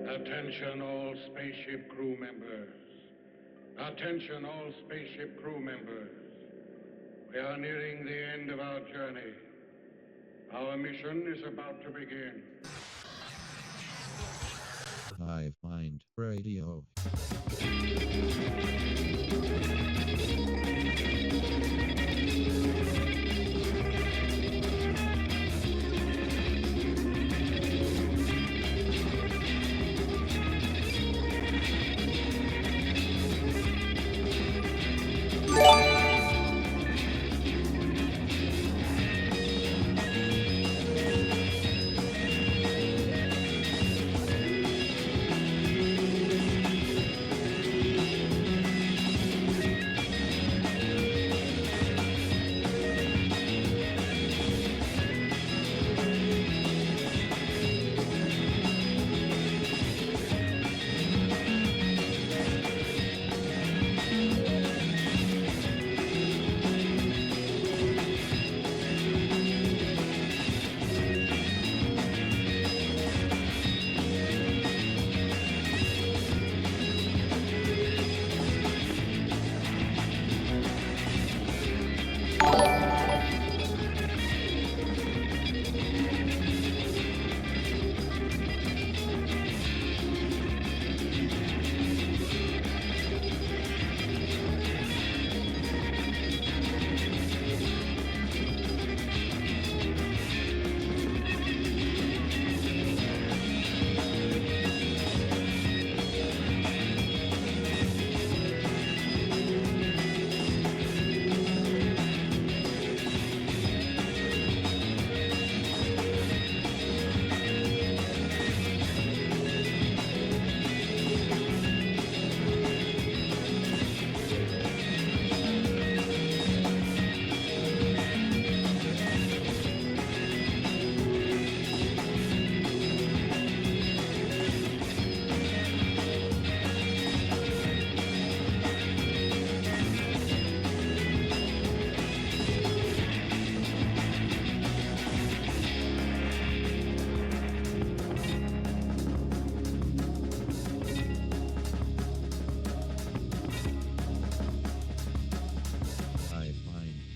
Attention all spaceship crew members. Attention all spaceship crew members. We are nearing the end of our journey. Our mission is about to begin. Hive Mind Radio.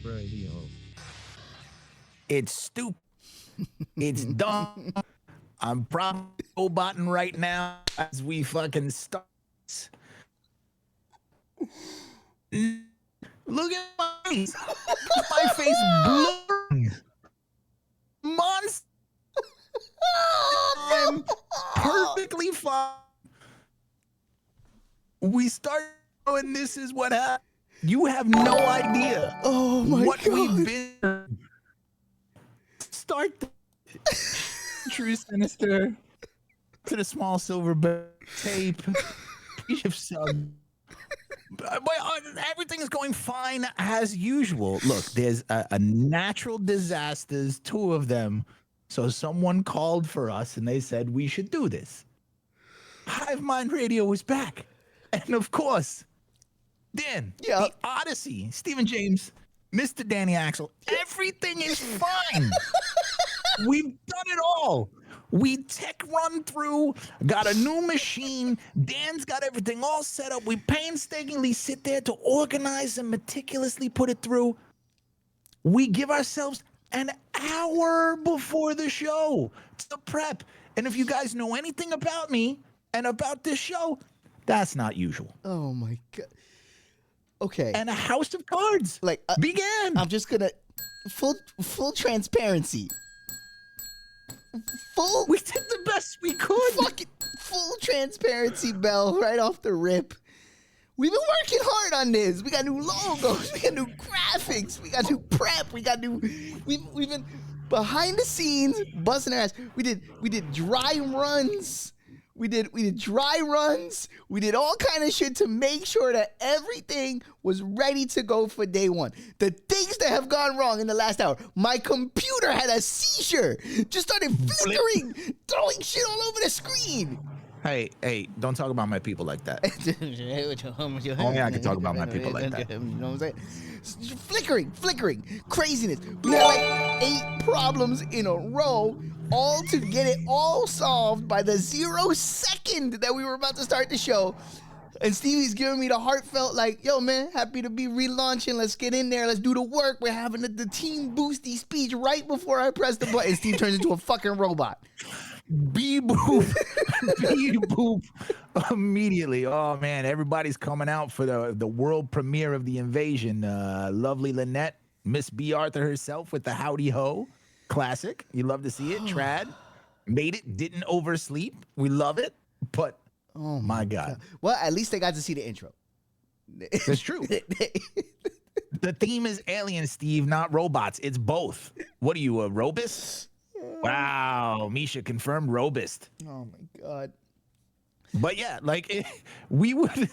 Radio. It's stupid. It's dumb. I'm probably roboting right now as we fucking start. Look at my face. My face blurring. Monster. I'm perfectly fine. We start and this is what happened. You have no idea what we've been. Start True Sinister to the small silver tape. Everything is going fine as usual. Look, there's a natural disasters, 2 of them. So someone called for us and they said we should do this. Hive Mind Radio is back. And of course, Dan, the Odyssey, Stephen James, Mr. Danny Axel, everything is fine. We've done it all. We tech run through, got a new machine. Dan's got everything all set up. We painstakingly sit there to organize and meticulously put it through. We give ourselves an hour before the show to prep. And if you guys know anything about me and about this show, that's not usual. Oh my God. Okay. And a house of cards began. I'm just gonna full transparency. We did the best we could. Fucking full transparency, Bell, right off the rip. We've been working hard on this. We got new logos, we got new graphics, we got new prep, we've been behind the scenes busting our ass. We did dry runs. We did dry runs. We did all kind of shit to make sure that everything was ready to go for day one. The things that have gone wrong in the last hour. My computer had a seizure. Just started flickering, throwing shit all over the screen. Hey, don't talk about my people like that. Only I can talk about my people like that. You know what I'm saying? Flickering, craziness. We had like 8 problems in a row, all to get it all solved by the 0 second that we were about to start the show. And Stevie's giving me the heartfelt, like, yo, man, happy to be relaunching. Let's get in there. Let's do the work. We're having the team boosty speech right before I press the button. Steve turns into a fucking robot. Beep boop, beep boop, immediately. Oh man, everybody's coming out for the world premiere of The Invasion. Lovely Lynette, Miss B. Arthur herself with the howdy ho, classic. You love to see it. Trad made it, didn't oversleep. We love it. But oh my God. Well, at least they got to see the intro. That's true. The theme is aliens, Steve, not robots. It's both. What are you, a robust? Wow, Misha confirmed robust. Oh my God. But yeah, like we would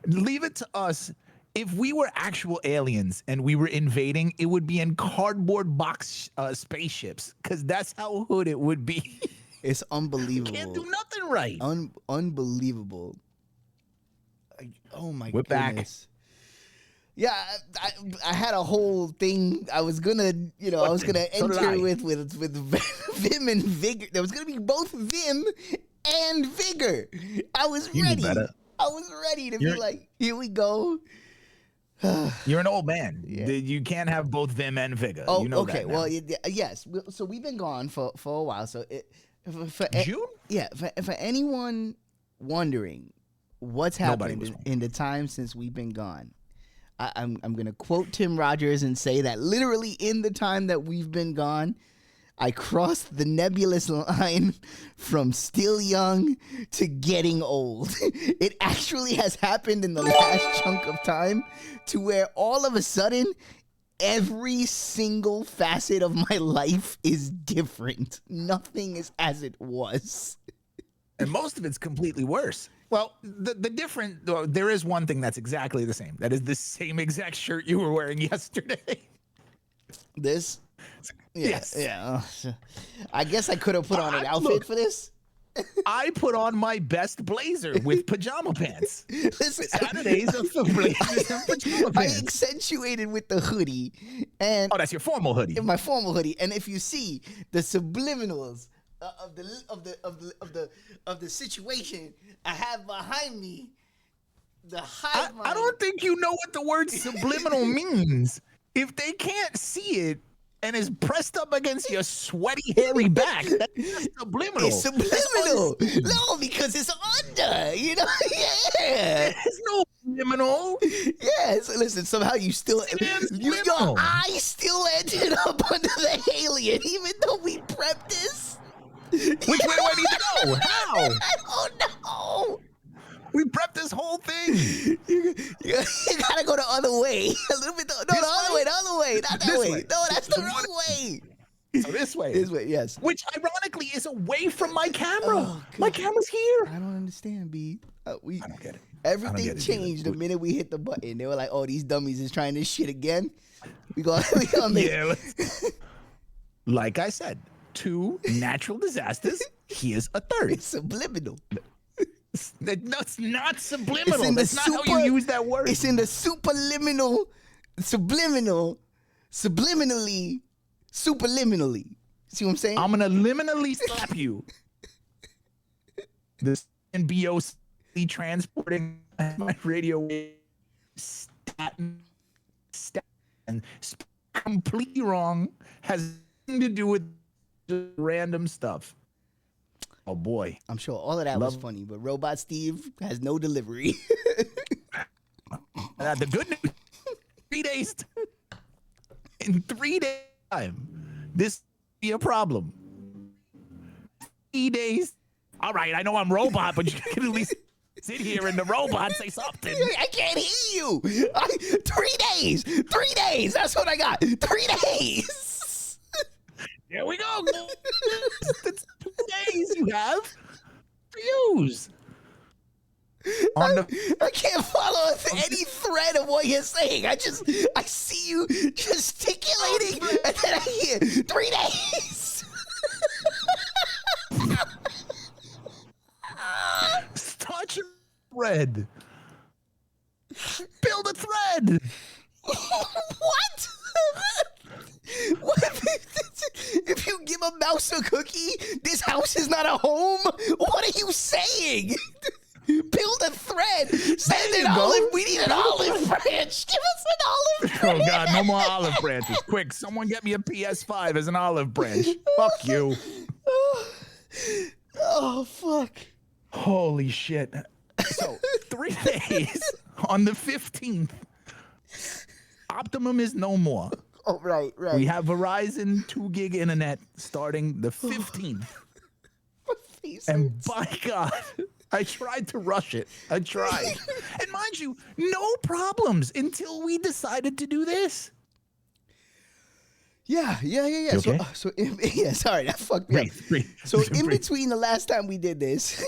leave it to us. If we were actual aliens and we were invading, it would be in cardboard box spaceships, because that's how hood it would be. It's unbelievable. Can't do nothing right. Unbelievable. Oh my We're goodness. Back. Yeah, I had a whole thing. I was gonna enter with Vim and Vigor. There was gonna be both Vim and Vigor. I was ready. I was ready to be like, here we go. You're an old man. Yeah. You can't have both Vim and Vigor. Oh, you know okay. That now. Well, yes. So we've been gone for a while. So June? Yeah. For anyone wondering what's happened in the time since we've been gone, I'm going to quote Tim Rogers and say that literally in the time that we've been gone, I crossed the nebulous line from still young to getting old. It actually has happened in the last chunk of time to where all of a sudden, every single facet of my life is different. Nothing is as it was. And most of it's completely worse. Well, the different, there is one thing that's exactly the same. That is the same exact shirt you were wearing yesterday. This? Yes. Yeah. I guess I could have put on an outfit for this. I put on my best blazer with pajama pants. Listen, Saturdays are for blazers and pajama pants. I accentuated with the hoodie, and that's your formal hoodie. My formal hoodie, and if you see the subliminals of the situation I have behind me, the Hive Mind. I don't think you know what the word subliminal means. If they can't see it and is pressed up against your sweaty, hairy back, that's subliminal. It's subliminal. No, because it's under, you know? Yeah. There's no subliminal. Yeah, so listen, somehow you still, your eye still ended up under the alien, even though we prepped this. Which way do I need to go? How? I don't know. We prepped this whole thing. You gotta go the other way. A little bit. No, the other way. Not that way. No, that's the wrong way. So this way. This way, yes. Which ironically is away from my camera. Oh, my camera's here. I don't understand, B. I don't get it. Everything changed the minute we hit the button. They were like, "Oh, these dummies is trying this shit again." We gonna make it. Like I said, 2 natural disasters. Here's a 3rd. It's subliminal. That's not subliminal. That's not how you use that word. It's in the subliminally. See what I'm saying? I'm gonna liminally slap you. This NBOC transporting my radio statin completely wrong, has nothing to do with just random stuff. Oh boy. I'm sure all of that was funny, but Robot Steve has no delivery. The good news, 3 days. In 3 days time, this will be a problem. 3 days. All right, I know I'm robot, but you can at least sit here and the robot say something. I can't hear you. 3 days. 3 days. That's what I got. 3 days. There we go. That's 2 days you have for news. I can't follow any thread of what you're saying. I see you gesticulating, and then I hear 3 days. Start your thread. Build a thread. What? What if you give a mouse a cookie, this house is not a home? What are you saying? Build a thread. Send an olive. We need an olive branch. Give us an olive branch. Oh, God, no more olive branches. Quick, someone get me a PS5 as an olive branch. Fuck you. Oh, fuck. Holy shit. So, 3 days on the 15th, Optimum is no more. Oh, right. We have Verizon 2 gig internet starting the 15th. And by God, I tried to rush it. I tried. And mind you, no problems until we decided to do this. Yeah. You okay? Sorry, that fucked me up. Breathe. So in between the last time we did this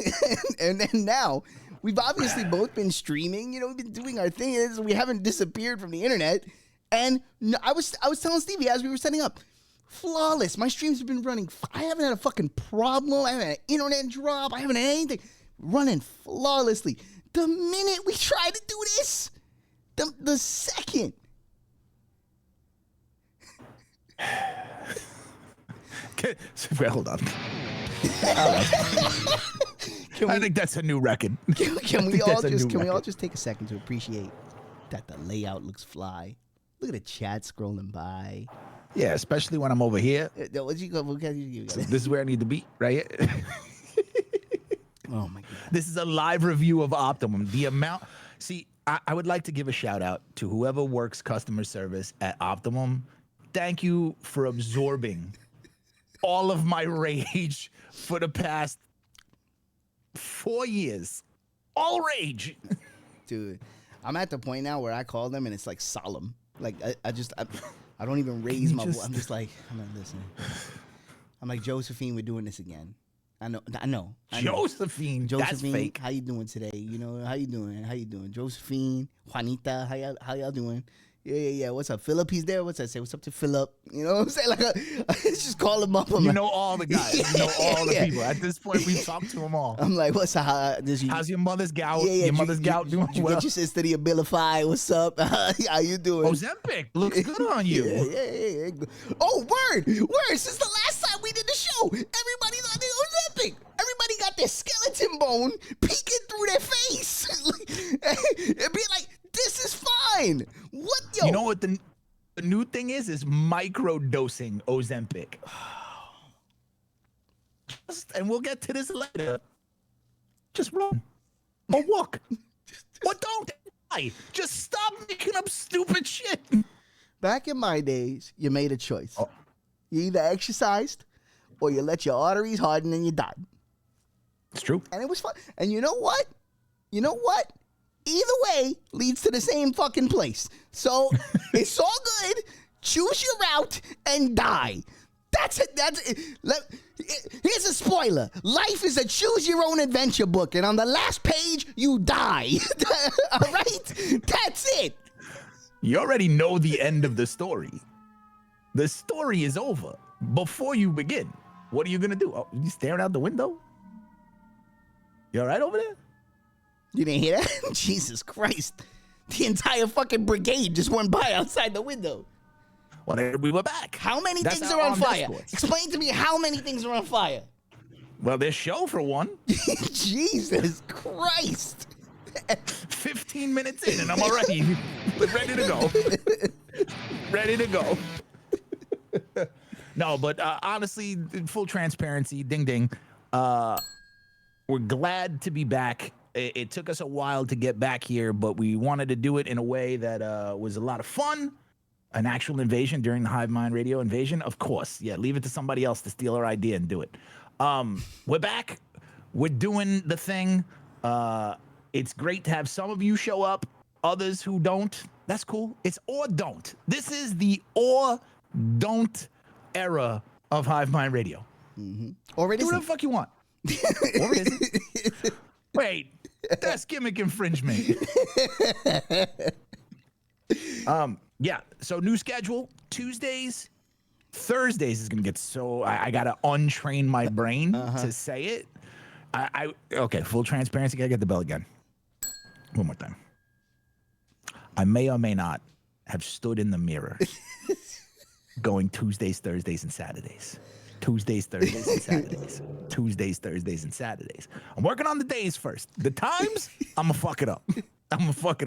and then now, we've obviously both been streaming. We've been doing our thing. We haven't disappeared from the internet. And I was telling Stevie as we were setting up, flawless. My streams have been running. I haven't had a fucking problem. I haven't had an internet drop. I haven't had anything. Running flawlessly. The minute we tried to do this, the second. Well, hold on. I think that's a new record. Can we all just take a second to appreciate that the layout looks fly? Look at the chat scrolling by. Yeah, especially when I'm over here. What you go? So this is where I need to be, right here. Oh my God! This is a live review of Optimum. The amount. See, I would like to give a shout out to whoever works customer service at Optimum. Thank you for absorbing all of my rage for the past 4 years. All rage. Dude, I'm at the point now where I call them and it's like solemn. Like I don't even raise my voice. I'm like, listen. I'm like, Josephine, we're doing this again. I know. Josephine, that's fake. How you doing today? How you doing? Josephine, Juanita, how y'all doing? Yeah. What's up? Philip, he's there. What's that say? What's up to Philip? You know what I'm saying? Like, I just call him up. You know all the guys. You know all the people. At this point, we've talked to them all. I'm like, what's up? How's your mother's gout? Your mother's gout doing well? You get your sister the Abilify. What's up? How you doing? Ozempic looks good on you. Yeah. Oh, word. Since the last time we did the show, everybody's on the Ozempic. Everybody got their skeleton bone peeking through their face. It'd be like, this is fine. What, yo? You know what the new thing is micro-dosing Ozempic. And we'll get to this later. Just run or walk. Or don't die. Just stop making up stupid shit. Back in my days, you made a choice. Oh. You either exercised or you let your arteries harden and you died. It's true. And it was fun. And you know what? Either way leads to the same fucking place. So it's all good. Choose your route and die. That's it. Here's a spoiler. Life is a choose your own adventure book. And on the last page, you die. All right? That's it. You already know the end of the story. The story is over before you begin. What are you going to do? Oh, you staring out the window? You all right over there? You didn't hear that? Jesus Christ. The entire fucking brigade just went by outside the window. Well, we were back. How many things are on fire? Explain to me how many things are on fire. Well, this show, for one. Jesus Christ. 15 minutes in, and I'm already ready to go. Ready to go. No, but honestly, full transparency, ding, ding. We're glad to be back. It took us a while to get back here, but we wanted to do it in a way that was a lot of fun. An actual invasion during the Hive Mind Radio invasion, of course. Yeah, leave it to somebody else to steal our idea and do it. We're back. We're doing the thing. It's great to have some of you show up, others who don't. That's cool. It's or don't. This is the or don't era of Hive Mind Radio. Mm-hmm. Or it do whatever the fuck you want. Or is it? Wait, that's gimmick infringement. Yeah, so new schedule, Tuesdays, Thursdays is going to get so, I got to untrain my brain to say it. Okay, full transparency, got to get the bell again. One more time. I may or may not have stood in the mirror going Tuesdays, Thursdays, and Saturdays. Tuesdays, Thursdays, and Saturdays. Tuesdays, Thursdays, and Saturdays. I'm working on the days first. The times, I'm going to fuck it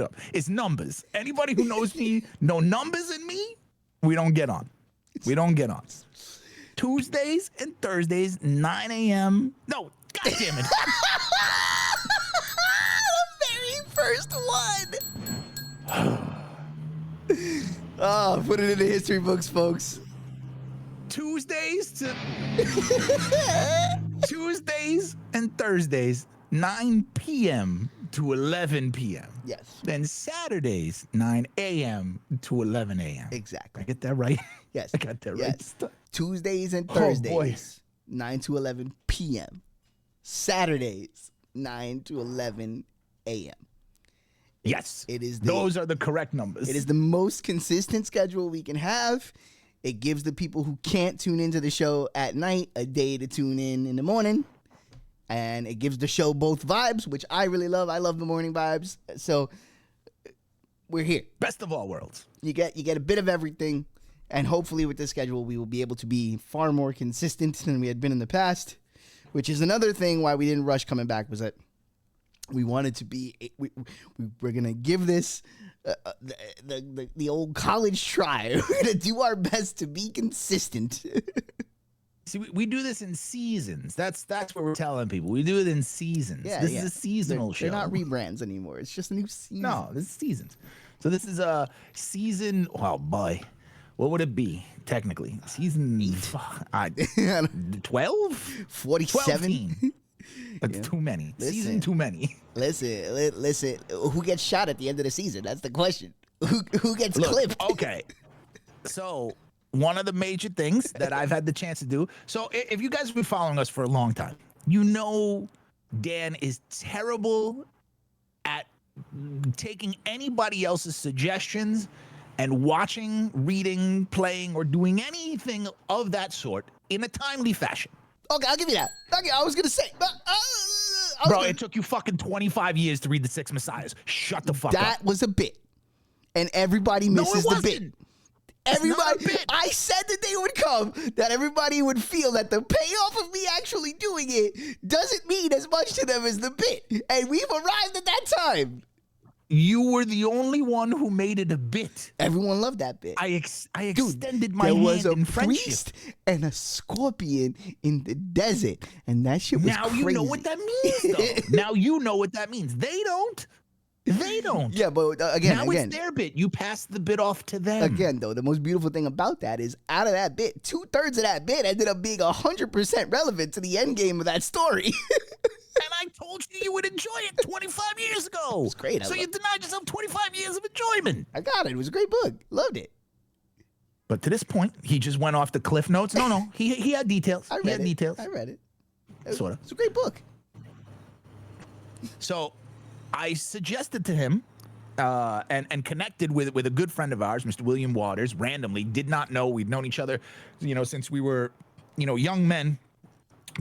up. It's numbers. Anybody who knows me, know numbers in me, we don't get on. Tuesdays and Thursdays, 9 a.m. No, God damn it. The very first one. Oh, put it in the history books, folks. Tuesdays and Thursdays, 9 p.m. to 11 p.m. Yes. Then Saturdays, 9 a.m. to 11 a.m. Exactly. I get that right? Yes. I got that right. Yes. Tuesdays and Thursdays, 9 to 11 p.m. Saturdays, 9 to 11 a.m. Yes. Those are the correct numbers. It is the most consistent schedule we can have. It gives the people who can't tune into the show at night a day to tune in the morning. And it gives the show both vibes, which I really love. I love the morning vibes. So we're here. Best of all worlds. You get a bit of everything. And hopefully with this schedule, we will be able to be far more consistent than we had been in the past, which is another thing why we didn't rush coming back, was that we wanted to be, we're going to give this the old college try. We're going to do our best to be consistent. See, we do this in seasons. That's what we're telling people. We do it in seasons. This is a seasonal show. They're not rebrands anymore. It's just a new season. No, this is seasons. So this is a season, oh boy. What would it be, technically? Season 12? 47? That's too many. Season too many. Listen. Who gets shot at the end of the season? That's the question. Who gets clipped? Okay. So one of the major things that I've had the chance to do. So if you guys have been following us for a long time, you know Dan is terrible at taking anybody else's suggestions and watching, reading, playing, or doing anything of that sort in a timely fashion. Okay, I'll give you that. Okay, I was going to say. Bro, it took you fucking 25 years to read the Six Messiahs. Shut the fuck up. That was a bit. And everybody misses the bit. Everybody, I said that they would come, that everybody would feel that the payoff of me actually doing it doesn't mean as much to them as the bit. And we've arrived at that time. You were the only one who made it a bit. Everyone loved that bit. I extended my hand in friendship. There was a priest and a scorpion in the desert, and that shit was crazy. Now you know what that means, though. Now you know what that means. They don't. Yeah, but again, it's their bit. You pass the bit off to them. Again, though, the most beautiful thing about that is out of that bit, 2/3 of that bit ended up being 100% relevant to the end game of that story. And I told you would enjoy it 25 years ago. It's great. So you denied yourself 25 years of enjoyment. I got it. It was a great book. Loved it. But to this point, he just went off the cliff notes. No. He had details. I read it. Sort of. It's a great book. So I suggested to him and connected with a good friend of ours, Mr. William Waters, randomly. Did not know. We'd known each other, since we were, young men.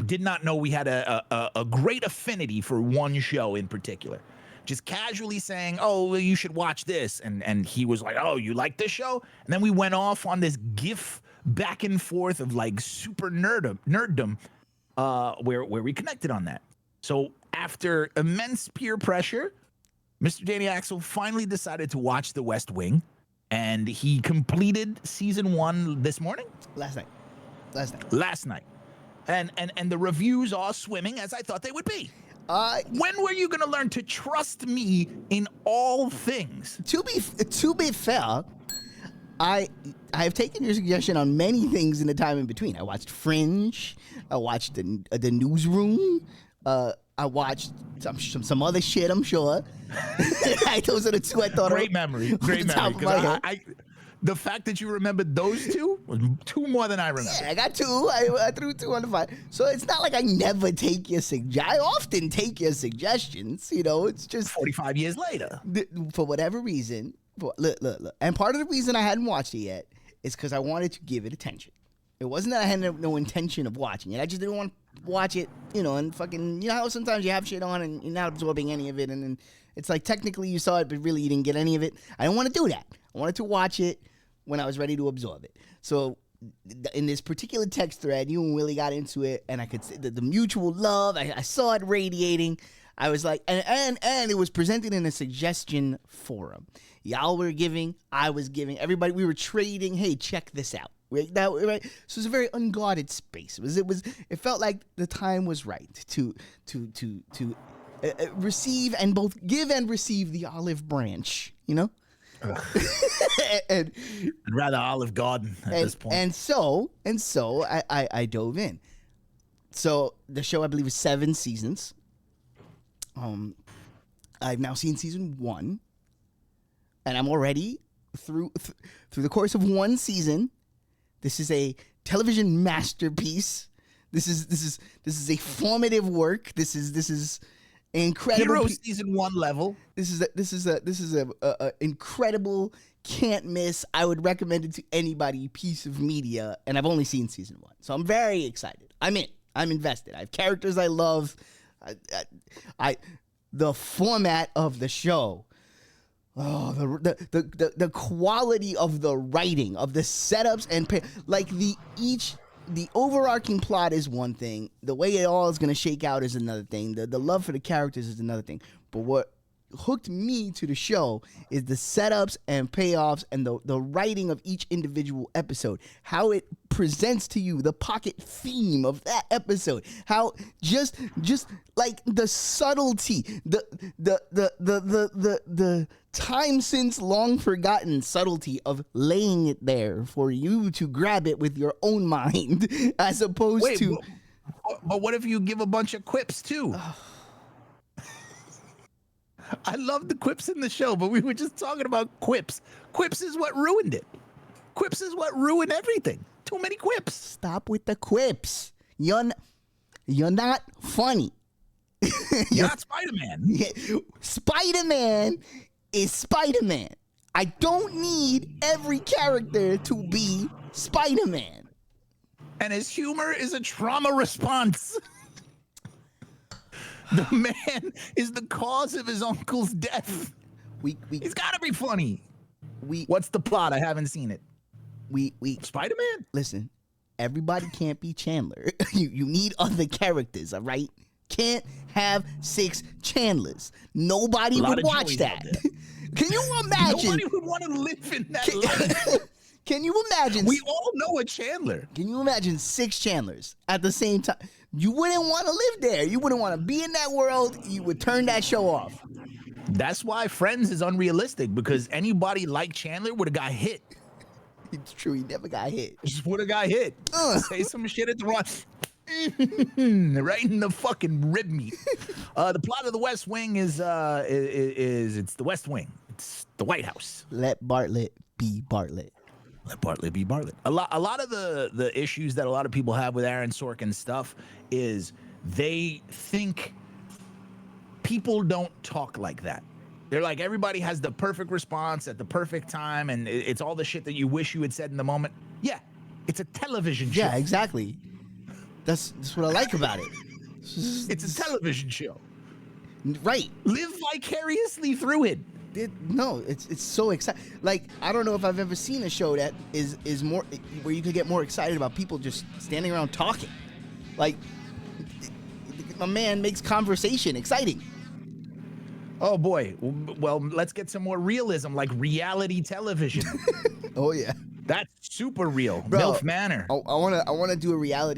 Did not know we had a great affinity for one show in particular. Just casually saying, oh, well, you should watch this. And he was like, oh, you like this show? And then we went off on this GIF back and forth of like super nerddom where we connected on that. So after immense peer pressure, Mr. Danny Axel finally decided to watch The West Wing. And he completed season 1 this morning? Last night. And the reviews are swimming as I thought they would be. When were you going to learn to trust me in all things? To be fair, I have taken your suggestion on many things in the time in between. I watched Fringe. I watched the Newsroom. I watched some other shit, I'm sure. Those are the two I thought Great of. memory. Great memory. The fact that you remembered those two was two more than I remember. Yeah, I got two. I threw 2 on the 5. So it's not like I never take your I often take your suggestions. You know, it's just 45 years later. For whatever reason. Look. And part of the reason I hadn't watched it yet is because I wanted to give it attention. It wasn't that I had no intention of watching it. I just didn't want to watch it, you know, and fucking, you know how sometimes you have shit on and you're not absorbing any of it. And then it's like technically you saw it, but really you didn't get any of it. I didn't want to do that. I wanted to watch it when I was ready to absorb it. So in this particular text thread, you and Willie got into it, and I could see the mutual love. I saw it radiating. I was like, and it was presented in a suggestion forum. Y'all were giving, I was giving. Everybody, we were trading. Hey, check this out. Right? So it was a very unguarded space. It felt like the time was right to receive and both give and receive the olive branch. You know. I'd rather Olive Garden at this point. And so I dove in. So the show, I believe, is 7 seasons. I've now seen season 1, and I'm already through the course of 1 season. This is a television masterpiece. This is a formative work. This is incredible. Hero season 1 level. This is a incredible, can't miss. I would recommend it to anybody piece of media, and I've only seen season 1, so I'm very excited. I'm in. I'm invested. I have characters I love. The format of the show. Oh, the quality of the writing, of the setups and the overarching plot is one thing. The way it all is going to shake out is another thing. The love for the characters is another thing. But what hooked me to the show is the setups and payoffs and the writing of each individual episode. How it presents to you the pocket theme of that episode. How just like the subtlety, the time since long forgotten subtlety of laying it there for you to grab it with your own mind, as opposed to. But what if you give a bunch of quips too? I love the quips in the show, but we were just talking about quips. Quips is what ruined it. Quips is what ruined everything. Too many quips. Stop with the quips. You're not funny. You're not Spider-Man. Yeah. Spider-Man is Spider-Man. I don't need every character to be Spider-Man. And his humor is a trauma response. The man is the cause of his uncle's death. He's got to be funny. What's the plot? I haven't seen it. Spider-Man? Listen, everybody can't be Chandler. You need other characters, all right? Can't have 6 Chandlers. Nobody would watch that. Can you imagine? Nobody would want to live in that life. Can you imagine? We all know a Chandler. Can you imagine 6 Chandlers at the same time? You wouldn't want to live there. You wouldn't want to be in that world. You would turn that show off. That's why Friends is unrealistic, because anybody like Chandler would have got hit. It's true. He never got hit. Just would have got hit. Say some shit at the wrong. Right in the fucking rib meat. The plot of The West Wing is it's the West Wing. It's the White House. Let Bartlett be Bartlett. Let Bartlett be Bartlett. A lot of the issues that a lot of people have with Aaron Sorkin's stuff is they think people don't talk like that. They're like, everybody has the perfect response at the perfect time, and it's all the shit that you wish you had said in the moment. Yeah, it's a television show. Yeah, exactly. That's what I like about it. It's a television show. Right. Live vicariously through it. No, it's so exciting. Like, I don't know if I've ever seen a show that is more where you could get more excited about people just standing around talking. Like, my man makes conversation exciting. Oh boy. Well, let's get some more realism, like reality television. Oh yeah, that's super real. Bro, MILF Manor. I wanna do a real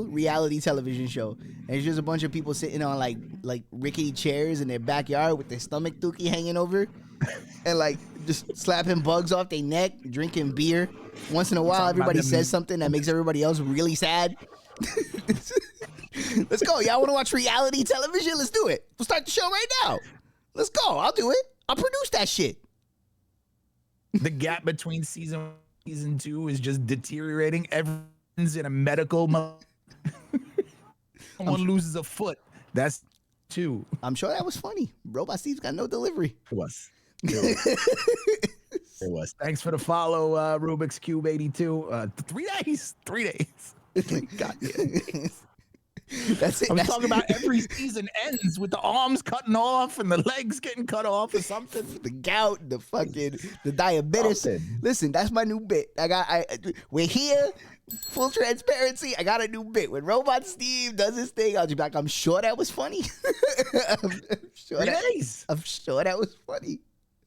reality television show. And it's just a bunch of people sitting on like rickety chairs in their backyard with their stomach dookie hanging over, and like just slapping bugs off their neck, drinking beer. Once in a while, everybody says something that makes everybody else really sad. Let's go. Y'all want to watch reality television? Let's do it. We'll start the show right now. Let's go. I'll do it. I'll produce that shit. The gap between season 2 is just deteriorating. Everyone's in a medical someone loses a foot. That's 2. I'm sure that was funny. Robot Steve's got no delivery. It was. It was. Thanks for the follow, Rubik's Cube 82. 3 days. 3 days. God damn. That's it. I'm talking about every season ends with the arms cutting off and the legs getting cut off or something. The gout, the diabetes. Something. Listen, that's my new bit. We're here. Full transparency. I got a new bit. When Robot Steve does his thing, I'll just be like, I'm sure that was funny. I'm sure that was funny.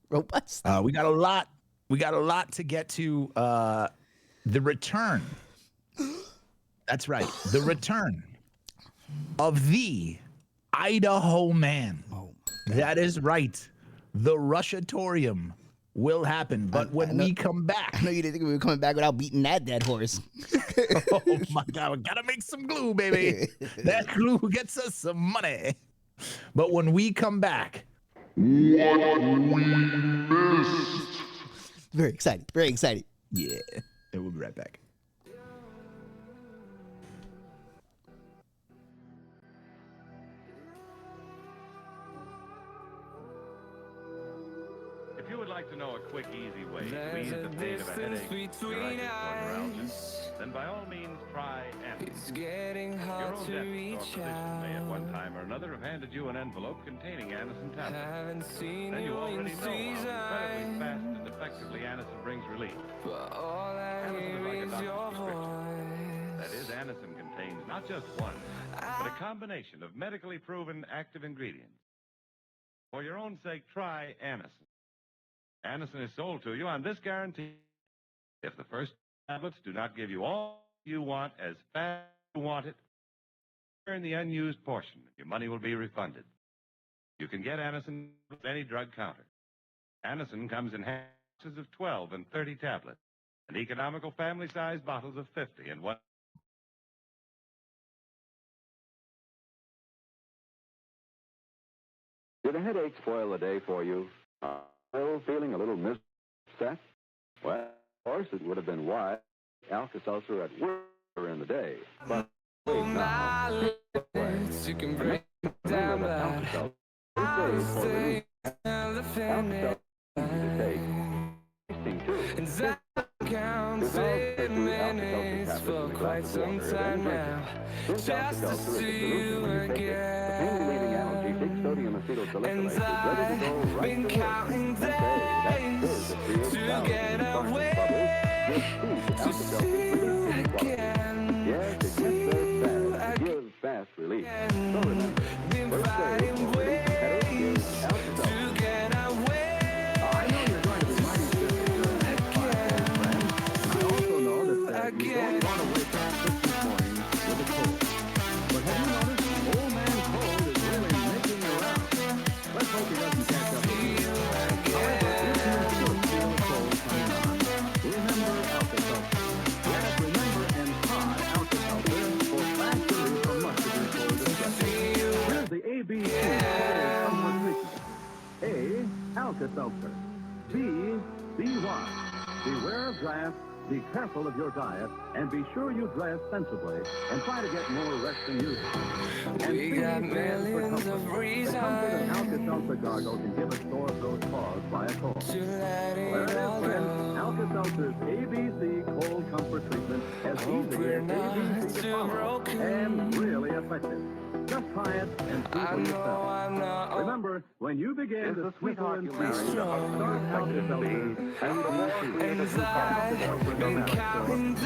Robot Steve. We got a lot. We got a lot to get to. The return. That's right. The return of the Idaho Man. Oh, that is right. The Rushatorium will happen. But when we come back. I know you didn't think we were coming back without beating that dead horse. Oh my God. We got to make some glue, baby. That glue gets us some money. But when we come back. What we missed. Very excited. Very excited. Yeah. And we'll be right back. If you would like to know a quick, easy way to ease the pain of a headache, neuralgia, then by all means try Anacin. It's getting Your hard own to dentist or reach physician may at one out. time or another have handed you an envelope containing Anacin tablets. Haven't seen Then you you in already know how incredibly season, fast and effectively Anacin brings relief. but all I Anacin is hear like a is doctor's your prescription. That voice. is, Anacin contains not just one, but a combination of medically proven active ingredients. For your own sake, try Anacin. Anacin is sold to you on this guarantee. If the first tablets do not give you all you want as fast as you want it, return the unused portion. Your money will be refunded. You can get Anacin at any drug counter. Anacin comes in boxes of 12 and 30 tablets, and economical family-sized bottles of 50 and one. Did a headache spoil the day for you? Still feeling a little upset? Well, of course, it would have been wise Alka-Seltzer at work in the day. But Oh, my lips, you can break down that I'll stay till the finish. And I counted minutes for quite some time now, just to see you again. And I've been counting days to get away, to see you again, see you again. Fast relief. So remember, Been finding ways to get away. I know you're going to be mighty serious, friend. I also know that you don't want to wake up this morning with a cold. But have you noticed old man cold is really making the rounds? Let's hope he doesn't catch up with you. However, if you still feel the cold coming on, remember Alka-Seltzer. Yes, remember and try Alka-Seltzer for fast relief from much of your cold distress. Here's the ABC cold comfort treatment. A. Alka-Seltzer. B. Be wise. Beware of drafts. Be careful of your diet, and be sure you dress sensibly, and try to get more rest than usual. And We C got stands for millions comfort. of The comfort an reasons Alka-Seltzer gargle can give a sore throat caused by a cold. to let There it it all is, friends. go. Alka-Seltzer's ABC cold comfort treatment as Hope easy we're as not ABC to too follow, broken. and really effective. Just try it and see I for know yourself. I'm not Remember, when you begin to sniffle and married sneeze, strong. start Alka-Seltzer And ABC. I've been counting days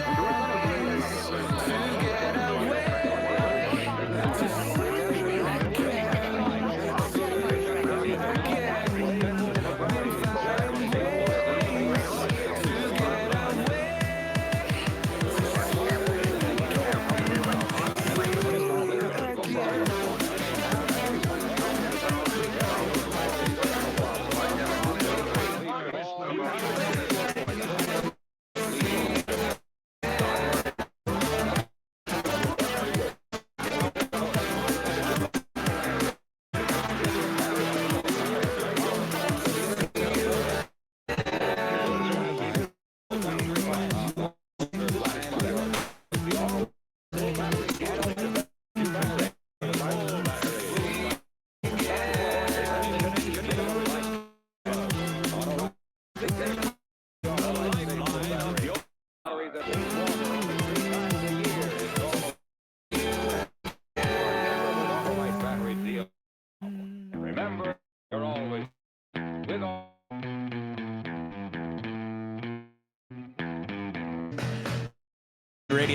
to get away, to see you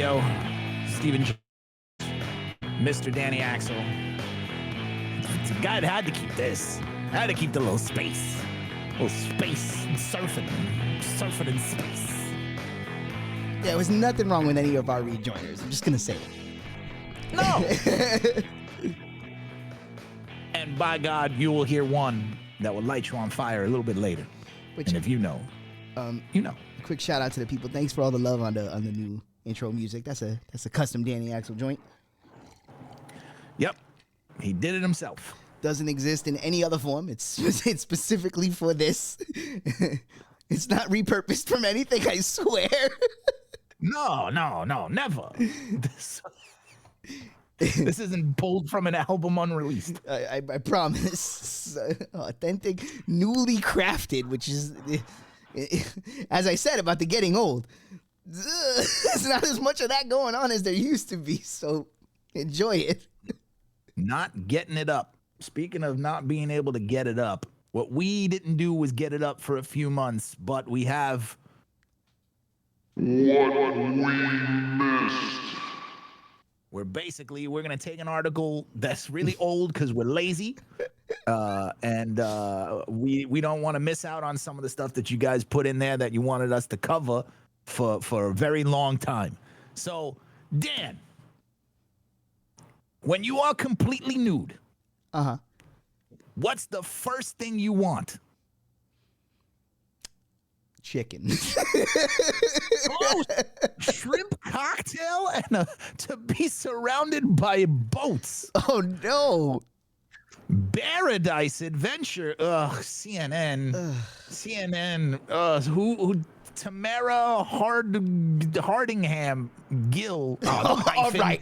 Radio. Stephen J. Mr. Danny Axel. It's a guy that had to keep this. Had to keep the little space. Little space surfing in space. There was nothing wrong with any of our rejoiners. I'm just going to say it. No. And by God, you will hear one that will light you on fire a little bit later. And if you know, you know. Quick shout out to the people. Thanks for all the love on the new intro music. That's a custom Danny Axel joint. Yep. He did it himself. Doesn't exist in any other form. It's specifically for this. It's not repurposed from anything, I swear. No, never. This isn't pulled from an album unreleased. I promise. Authentic, newly crafted, which is, as I said about the getting old, there's not as much of that going on as there used to be, so enjoy it. Not getting it up. Speaking of not being able to get it up, what we didn't do was get it up for a few months, but we have... What we missed. We're going to take an article that's really old because we're lazy, and we don't want to miss out on some of the stuff that you guys put in there that you wanted us to cover for a very long time. So, Dan, when you are completely nude, what's the first thing you want? Chicken. Oh, shrimp cocktail and to be surrounded by boats. Oh no. Paradise Adventure. Ugh, CNN. CNN. Who Tamara Hardingham Gill. Oh, all right.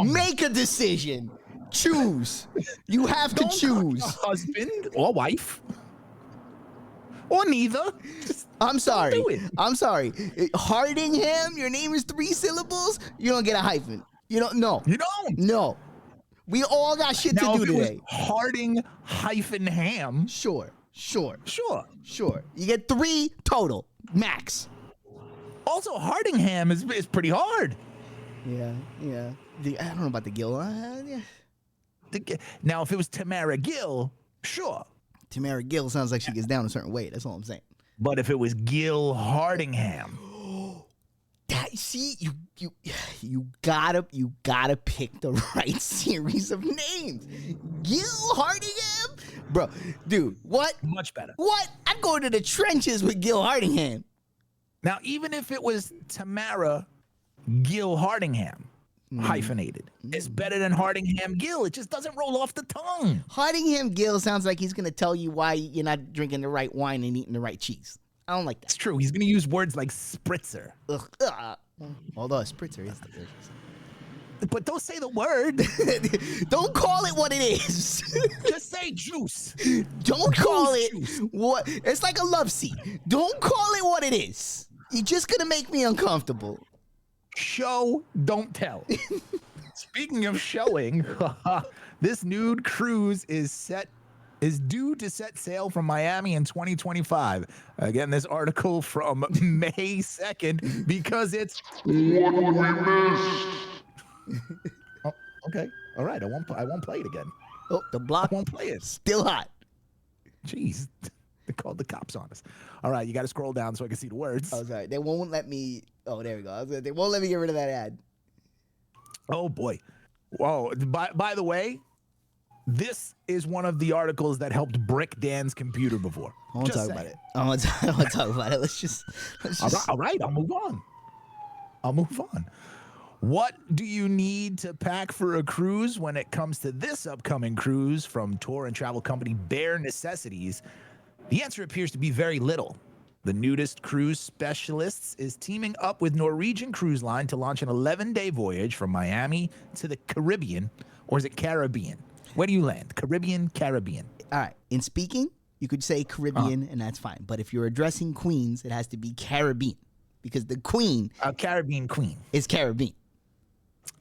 Make a decision. Choose. You have to choose. Husband or wife. Or neither. I'm sorry. Do it. I'm sorry. Hardingham, your name is 3 syllables. You don't get a hyphen. You don't. No. You don't. No. We all got shit now, to do today. Harding hyphen ham. Sure. You get 3 total max. Also, Hardingham is pretty hard. Yeah. I don't know about the Gill. Yeah. Now, if it was Tamara Gill, sure. Tamara Gill sounds like she gets down a certain way. That's all I'm saying. But if it was Gil Hardingham, you gotta pick the right series of names. Gil Hardingham, bro, dude, what? Much better. What? I'm going to the trenches with Gil Hardingham. Now, even if it was Tamara Gil Hardingham, hyphenated, it's better than Hardingham Gill. It just doesn't roll off the tongue. Hardingham Gill sounds like he's gonna tell you why you're not drinking the right wine and eating the right cheese. I don't like that. It's true. He's gonna use words like spritzer. Although a spritzer is delicious. But don't say the word. Don't call it what it is. Just say juice. Don't call it juice. what. It's like a love seat. Don't call it what it is. You're just gonna make me uncomfortable. Show, don't tell. Speaking of showing, this nude cruise is due to set sail from Miami in 2025. Again, this article from May 2nd because it's What we missed. Oh, okay. All right. I won't play it again. Oh, the block I won't play it. still hot. Jeez. They called the cops on us. All right, you got to scroll down so I can see the words. Oh, sorry. They won't let me. Oh, there we go. They won't let me get rid of that ad. Oh, boy. Whoa. By the way, this is one of the articles that helped brick Dan's computer before. I want to talk about it. I want to talk about it. Let's just. All right. I'll move on. What do you need to pack for a cruise when it comes to this upcoming cruise from tour and travel company Bare Necessities? The answer appears to be very little. The Nudist Cruise Specialists is teaming up with Norwegian Cruise Line to launch an 11-day voyage from Miami to the Caribbean, or is it Caribbean? Where do you land? Caribbean? All right. In speaking, you could say Caribbean, and that's fine. But if you're addressing queens, it has to be Caribbean, because the queen, Caribbean queen, is Caribbean.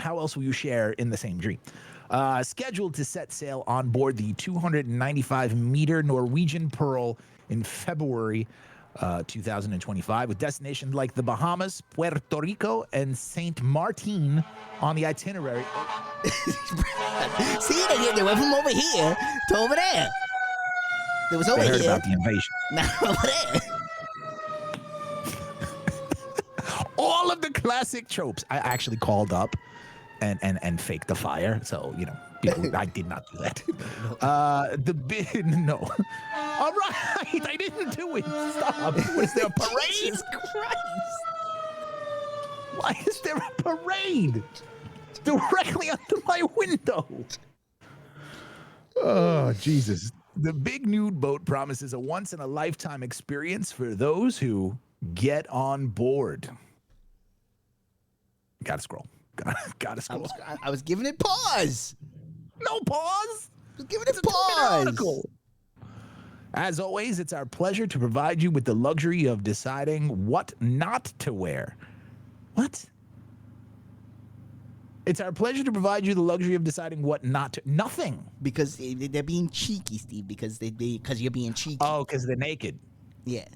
How else will you share in the same dream? Scheduled to set sail on board the 295-meter Norwegian Pearl in February. 2025, with destinations like the Bahamas, Puerto Rico, and Saint Martin on the itinerary. See, they went from over here to over there. It was over They heard here. about the invasion. Now over there. All of the classic tropes. I actually called up and faked the fire. So, you know, people, I did not do that. No. All right, I didn't do it. Stop. Was there a parade? Jesus Christ. Why is there a parade directly under my window? Oh, Jesus. The big nude boat promises a once-in-a-lifetime experience for those who get on board. Gotta scroll. Gotta scroll. I was giving it pause. No pause. I was giving it It's a 2-minute pause. article. As always, it's our pleasure to provide you with the luxury of deciding what not to wear. What? It's our pleasure to provide you the luxury of deciding what not to. Nothing. Because they're being cheeky, Steve. Because you're being cheeky. Oh, because they're naked. Yeah.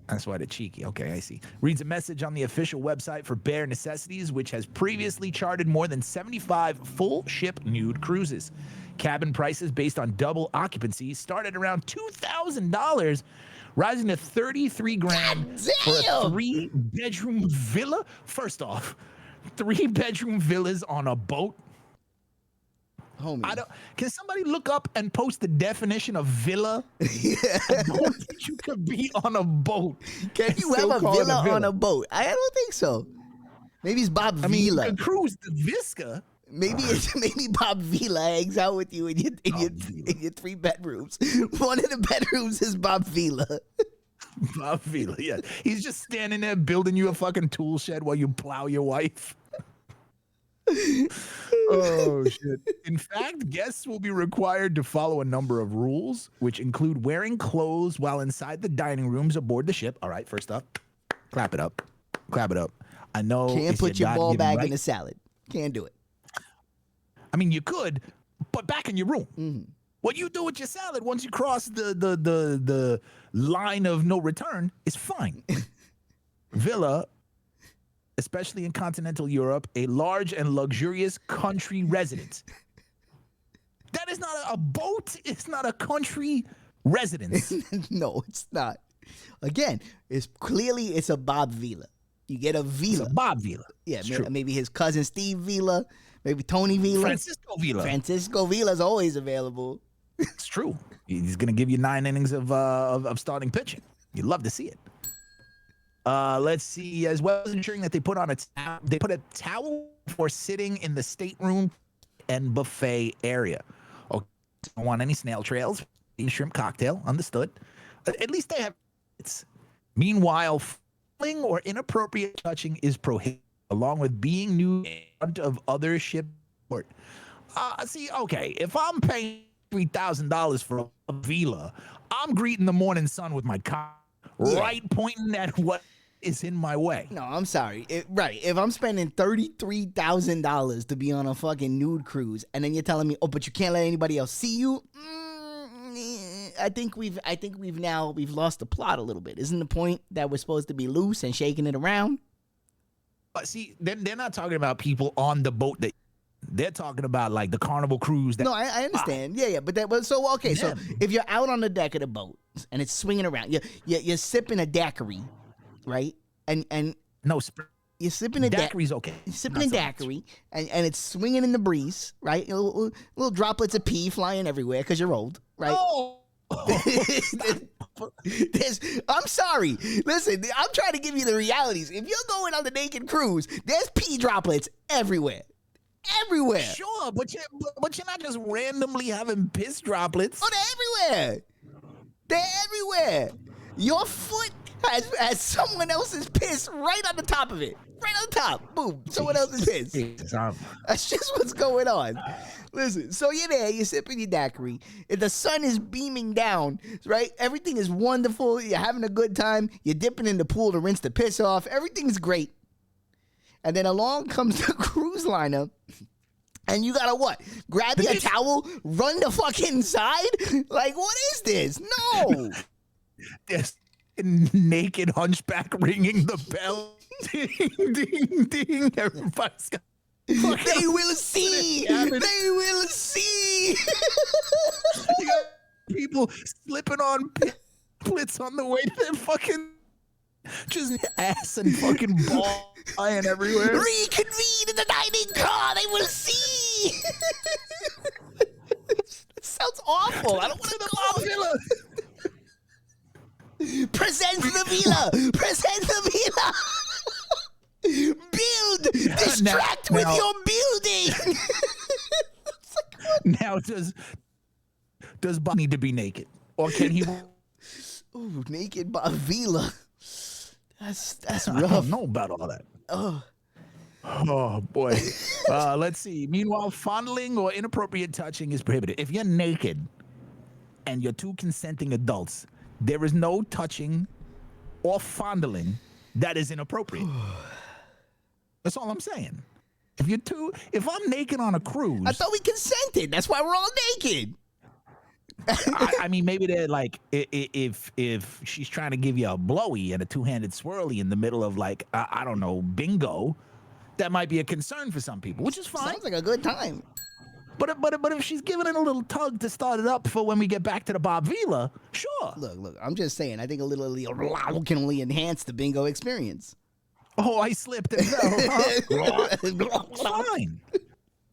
That's why they're cheeky. Okay, I see. Reads a message on the official website for Bare Necessities, which has previously charted more than 75 full ship nude cruises. Cabin prices based on double occupancy start at around $2,000, rising to $33,000 for a 3-bedroom villa. First off, 3-bedroom villas on a boat. Homie. Can somebody look up and post the definition of villa? A boat that you could be on a boat. Can you have a villa on a boat? I don't think so. Maybe it's Bob Vila. I mean, you can cruise the Visca. Maybe Bob Vila hangs out with you in your 3 bedrooms. One of the bedrooms is Bob Vila. Bob Vila, yeah. He's just standing there building you a fucking tool shed while you plow your wife. Oh, shit. In fact, guests will be required to follow a number of rules, which include wearing clothes while inside the dining rooms aboard the ship. All right, first up, clap it up. Clap it up. I know. Can't put your ball bag in the salad. Can't do it. I mean, you could, but back in your room. Mm-hmm. What you do with your salad once you cross the line of no return is fine. Villa, especially in continental Europe, a large and luxurious country residence. That is not a boat. It's not a country residence. No, it's not. Again, it's a Bob Vila. You get a Vila. It's a Bob Vila. Yeah, maybe his cousin Steve Vila, maybe Tony Vila. Francisco Vila. Francisco Vila's always available. It's true. He's going to give you 9 innings of starting pitching. You'd love to see it. Let's see. As well as ensuring that they put a towel for sitting in the stateroom and buffet area. Okay, don't want any snail trails. Shrimp cocktail, understood. At least they have. Meanwhile, fouling or inappropriate touching is prohibited, along with being nude in front of other ship. See, okay, if I'm paying $3,000 for a villa, I'm greeting the morning sun with my cock. Right, pointing at what is in my way. No, I'm sorry. If I'm spending $33,000 to be on a fucking nude cruise, and then you're telling me, oh, but you can't let anybody else see you. I think we've lost the plot a little bit. Isn't the point that we're supposed to be loose and shaking it around? But see, they're not talking about people on the boat. They're talking about like the Carnival cruise. No, I understand. Yeah. So if you're out on the deck of the boat and it's swinging around, you're sipping a daiquiri, right? And no, you're sipping a daiquiri's okay. You're sipping a daiquiri, and it's swinging in the breeze, right? Little droplets of pee flying everywhere because you're old, right? Oh. I'm sorry. Listen, I'm trying to give you the realities. If you're going on the naked cruise, there's pee droplets everywhere. Everywhere. Sure, but you're not just randomly having piss droplets. Oh, they're everywhere. They're everywhere. Your foot has someone else's piss right on the top of it. Right on top. Boom. Someone else's piss. That's just what's going on. Listen, so you're there, you're sipping your daiquiri. If the sun is beaming down, right? Everything is wonderful. You're having a good time. You're dipping in the pool to rinse the piss off. Everything's great. And then along comes the cruise liner. And you gotta what? Grab your towel, run the fuck inside? Like, what is this? No. naked hunchback ringing the bell. Ding, ding, ding. Everybody's got They will see. They will see. You got people slipping on pamphlets on the way to their fucking just ass and fucking ball flying everywhere. Reconvene in the dining car. They will see. It sounds awful. I don't want to go. Villa. Present the villa. Present the villa. Build. Distract with your building. Now does Bob need to be naked, or can he? Ooh, naked by villa. That's I rough. don't know about all that. Oh boy. Let's see. Meanwhile, fondling or inappropriate touching is prohibited. If you're naked and you're two consenting adults, there is no touching or fondling that is inappropriate. That's all I'm saying. If I'm naked on a cruise, I thought we consented. That's why we're all naked. I mean, maybe they're like, if she's trying to give you a blowy and a two-handed swirly in the middle of like, I don't know, bingo, that might be a concern for some people, which is fine. Sounds like a good time. But if she's giving it a little tug to start it up for when we get back to the Bob Vila, sure. Look, I'm just saying, I think a little can only enhance the bingo experience. Oh, I slipped and fell. Fine.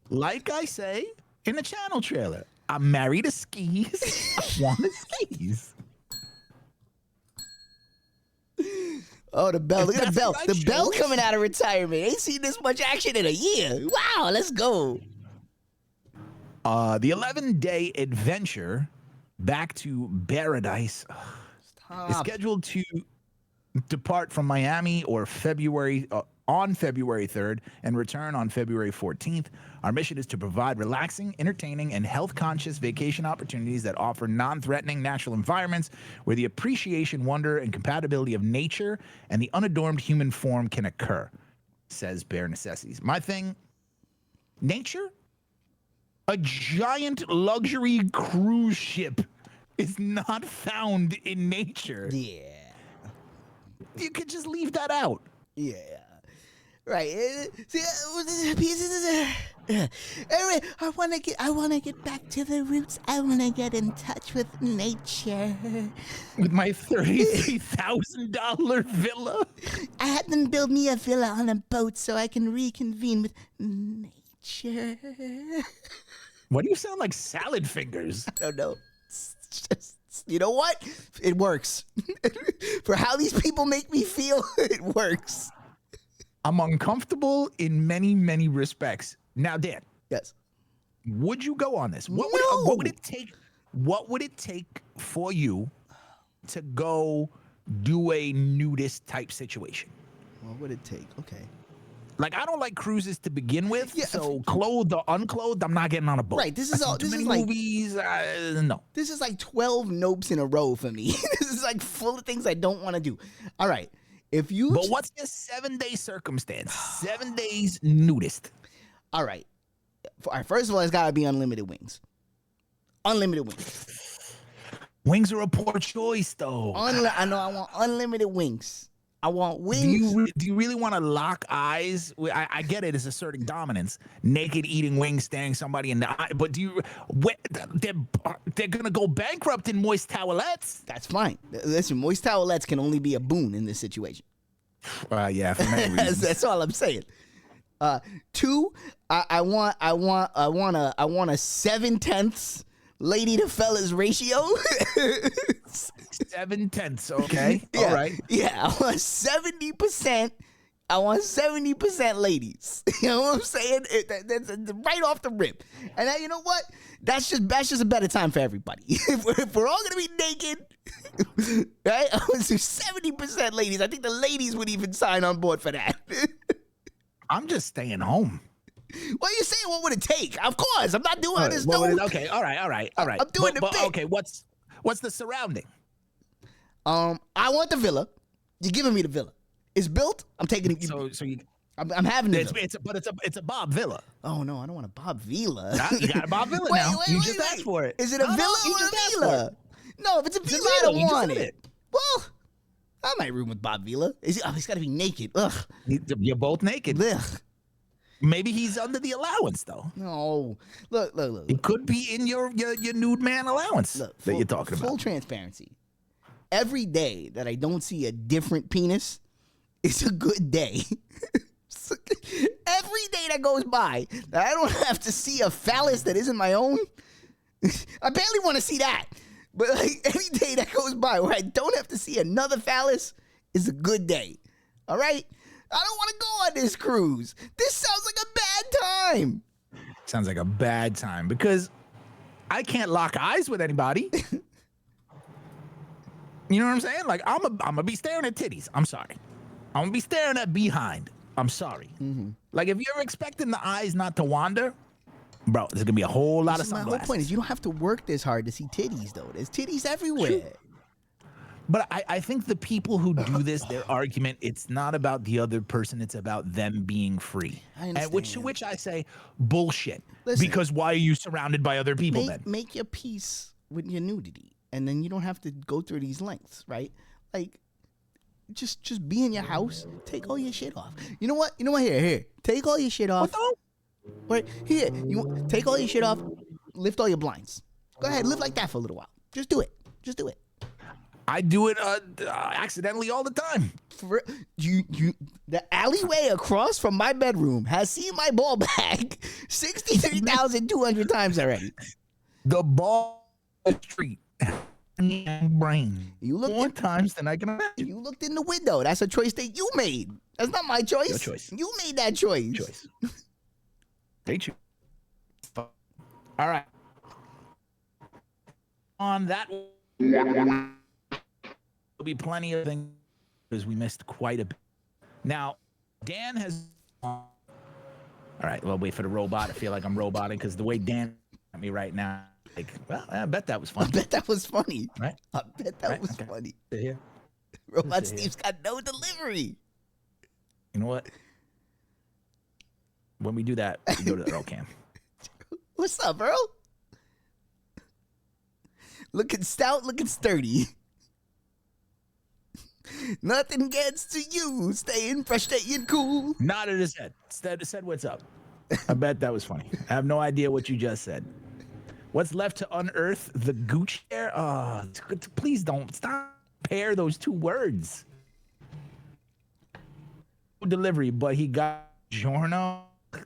Like I say in the channel trailer, I'm married to skis. I want to skis. Oh, the bell. Look at the bell. Right, The bell shows. coming out of retirement. Ain't seen this much action in a year. Wow, let's go. The 11-day adventure back to paradise is scheduled to depart from Miami on February 3rd and return on February 14th. Our mission is to provide relaxing, entertaining, and health-conscious vacation opportunities that offer non-threatening natural environments where the appreciation, wonder, and compatibility of nature and the unadorned human form can occur, says Bare Necessities. My thing, nature? A giant luxury cruise ship is not found in nature. Yeah. You could just leave that out. Yeah. Right. Anyway, I want to get back to the roots. I want to get in touch with nature. With my $33,000 villa. I had them build me a villa on a boat so I can reconvene with nature. Why do you sound like salad fingers? I don't know. It's just, you know what? It works. For how these people make me feel, it works. I'm uncomfortable in many, many respects. Now, Dan. Yes. Would you go on this? What would it take? What would it take for you to go do a nudist type situation? What would it take? Okay. Like, I don't like cruises to begin with, Yeah, so clothed or unclothed, I'm not getting on a boat. Right, this is all. This Too is many like movies. No. This is like 12 nopes in a row for me. This is like full of things I don't want to do. All right, if you. But what's your 7-day circumstance? 7 days nudist. All right. First of all, it's got to be unlimited wings. Unlimited wings. Wings are a poor choice, though. I know. I want unlimited wings. I want wings. Do you really want to lock eyes? I get it. It's asserting dominance. Naked eating wings, staring somebody in the eye. But they're going to go bankrupt in moist towelettes. That's fine. Listen, moist towelettes can only be a boon in this situation. Yeah, for many reasons. That's all I'm saying. 2, I want a 7/10 lady to fellas ratio. 7/10, okay. Yeah, all right. Yeah, I want 70%. I want 70% ladies. You know what I'm saying? That's right off the rip. And you know what? That's just a better time for everybody. If we're all gonna be naked, right? I want to do 70% ladies. I think the ladies would even sign on board for that. I'm just staying home. What are you saying? What would it take? Of course, I'm not doing this. Okay, all right. I'm doing the bit. Okay, what's the surrounding? I want the villa. You're giving me the villa. It's built. I'm taking it. I'm having it. It's a Bob Villa. Oh no, I don't want a Bob Villa. Nah, you got a Bob Villa now. You just asked for it. Is it a villa or a villa? No, if it's a villa, I don't want it. Well, I might room with Bob Vila. He's got to be naked. Ugh. You're both naked. Ugh. Maybe he's under the allowance, though. No. Look. He could be in your nude man allowance that you're talking about. Full transparency. Every day that I don't see a different penis, it's a good day. Every day that goes by that I don't have to see a phallus that isn't my own, I barely want to see that. But like any day that goes by where I don't have to see another phallus is a good day. All right? I don't want to go on this cruise. This sounds like a bad time. Sounds like a bad time because I can't lock eyes with anybody. You know what I'm saying? Like I'm gonna be staring at titties. I'm sorry. I'm gonna be staring at behind. I'm sorry. Mm-hmm. Like if you're expecting the eyes not to wander, bro, there's gonna be a whole lot of sunglasses. My whole point is you don't have to work this hard to see titties, though. There's titties everywhere. True. But I think the people who do this, their argument, it's not about the other person, it's about them being free. I understand. And to which I say, bullshit. Listen, because why are you surrounded by other people then? Make your peace with your nudity, and then you don't have to go through these lengths, right? Like, just be in your house, take all your shit off. You know what? Here. Take all your shit off. Right, here. Take all your shit off, lift all your blinds. Go ahead, live like that for a little while. Just do it. I do it accidentally all the time. The alleyway across from my bedroom has seen my ball bag 63,200 times already. The ball street. Brain. You looked more times than I can imagine. You looked in the window. That's a choice that you made. That's not my choice. Your choice. You made that choice. They choose. All right. On that, there'll be plenty of things because we missed quite a bit. Now, Dan has. All right. Well, wait for the robot. I feel like I'm roboting because the way Dan at me right now. Like, well, I bet that was funny. Right? I bet that was Okay. funny. Sit here. Robot Steve's got no delivery. You know what? When we do that, we go to the Earl Cam. What's up, Earl? Looking stout, looking sturdy. Nothing gets to you. Staying fresh, staying cool. Nodded his head. Said what's up. I bet that was funny. I have no idea what you just said. What's left to unearth the gooch hair? Oh, please don't stop. Pair those two words. Delivery, but he got Giorno.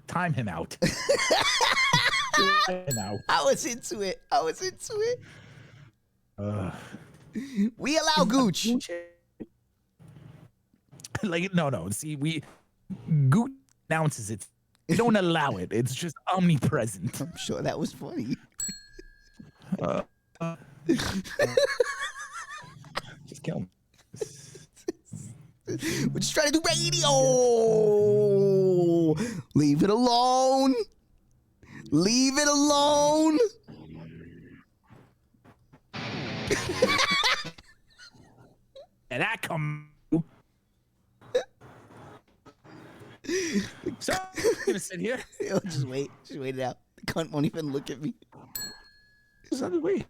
Time him out. I was into it. We allow gooch. Like no. See, gooch announces it. We don't allow it. It's just omnipresent. I'm sure that was funny. Just kill him. We're just trying to do radio. Leave it alone. And that come. So I'm gonna sit here. Just wait it out. The cunt won't even look at me. Just wait.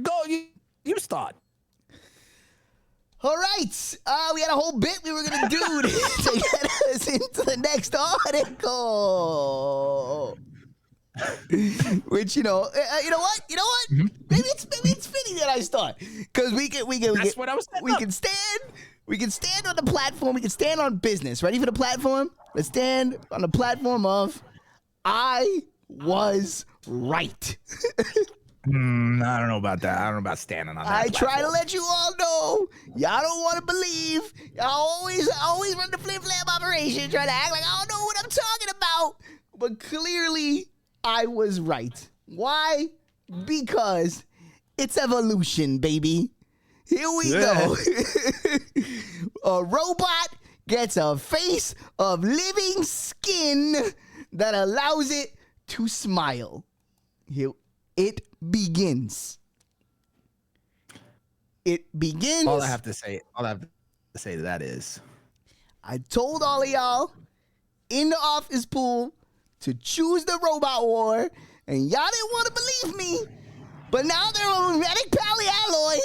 Go. You start. All right. We had a whole bit we were going to do to get us into the next article. Which, you know what? Mm-hmm. Maybe it's fitting that I start. Because That's what I was saying. We can stand on the platform. We can stand on business. Ready for the platform? Let's stand on the platform of I was right. I don't know about that. I don't know about standing on that. I platform. try to let you all know. Y'all don't want to believe. Y'all always run the flip-flap operation, try to act like I don't know what I'm talking about. But clearly, I was right. Why? Because it's evolution, baby. Here we go. A robot gets a face of living skin that allows it to smile. Here it begins. All I have to say to that is, I told all of y'all in the office pool to choose the robot war, and y'all didn't want to believe me. But now they're a magnetic polyalloy,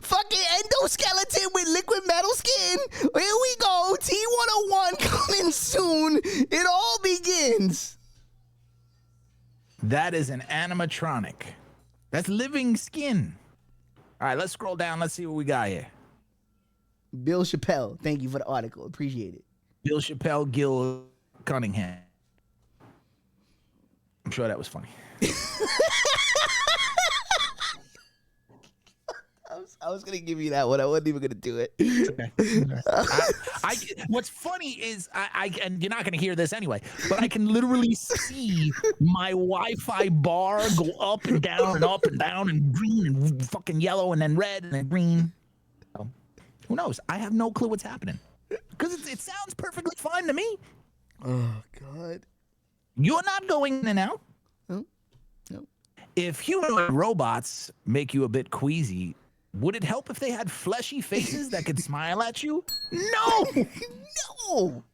fucking endoskeleton with liquid metal skin. Here we go, T101 coming soon. It all begins. That is an animatronic. That's living skin. All right, let's scroll down. Let's see what we got here. Bill Chappelle, thank you for the article. Appreciate it. Bill Chappelle, Gil Cunningham. I'm sure that was funny. I was gonna give you that one. I wasn't even gonna do it. What's funny is and you're not gonna hear this anyway, but I can literally see my Wi-Fi bar go up and down and green and fucking yellow and then red and then green. So, who knows? I have no clue what's happening because it sounds perfectly fine to me. Oh God! You're not going in and out. No. If humanoid robots make you a bit queasy, would it help if they had fleshy faces that could smile at you? No! No!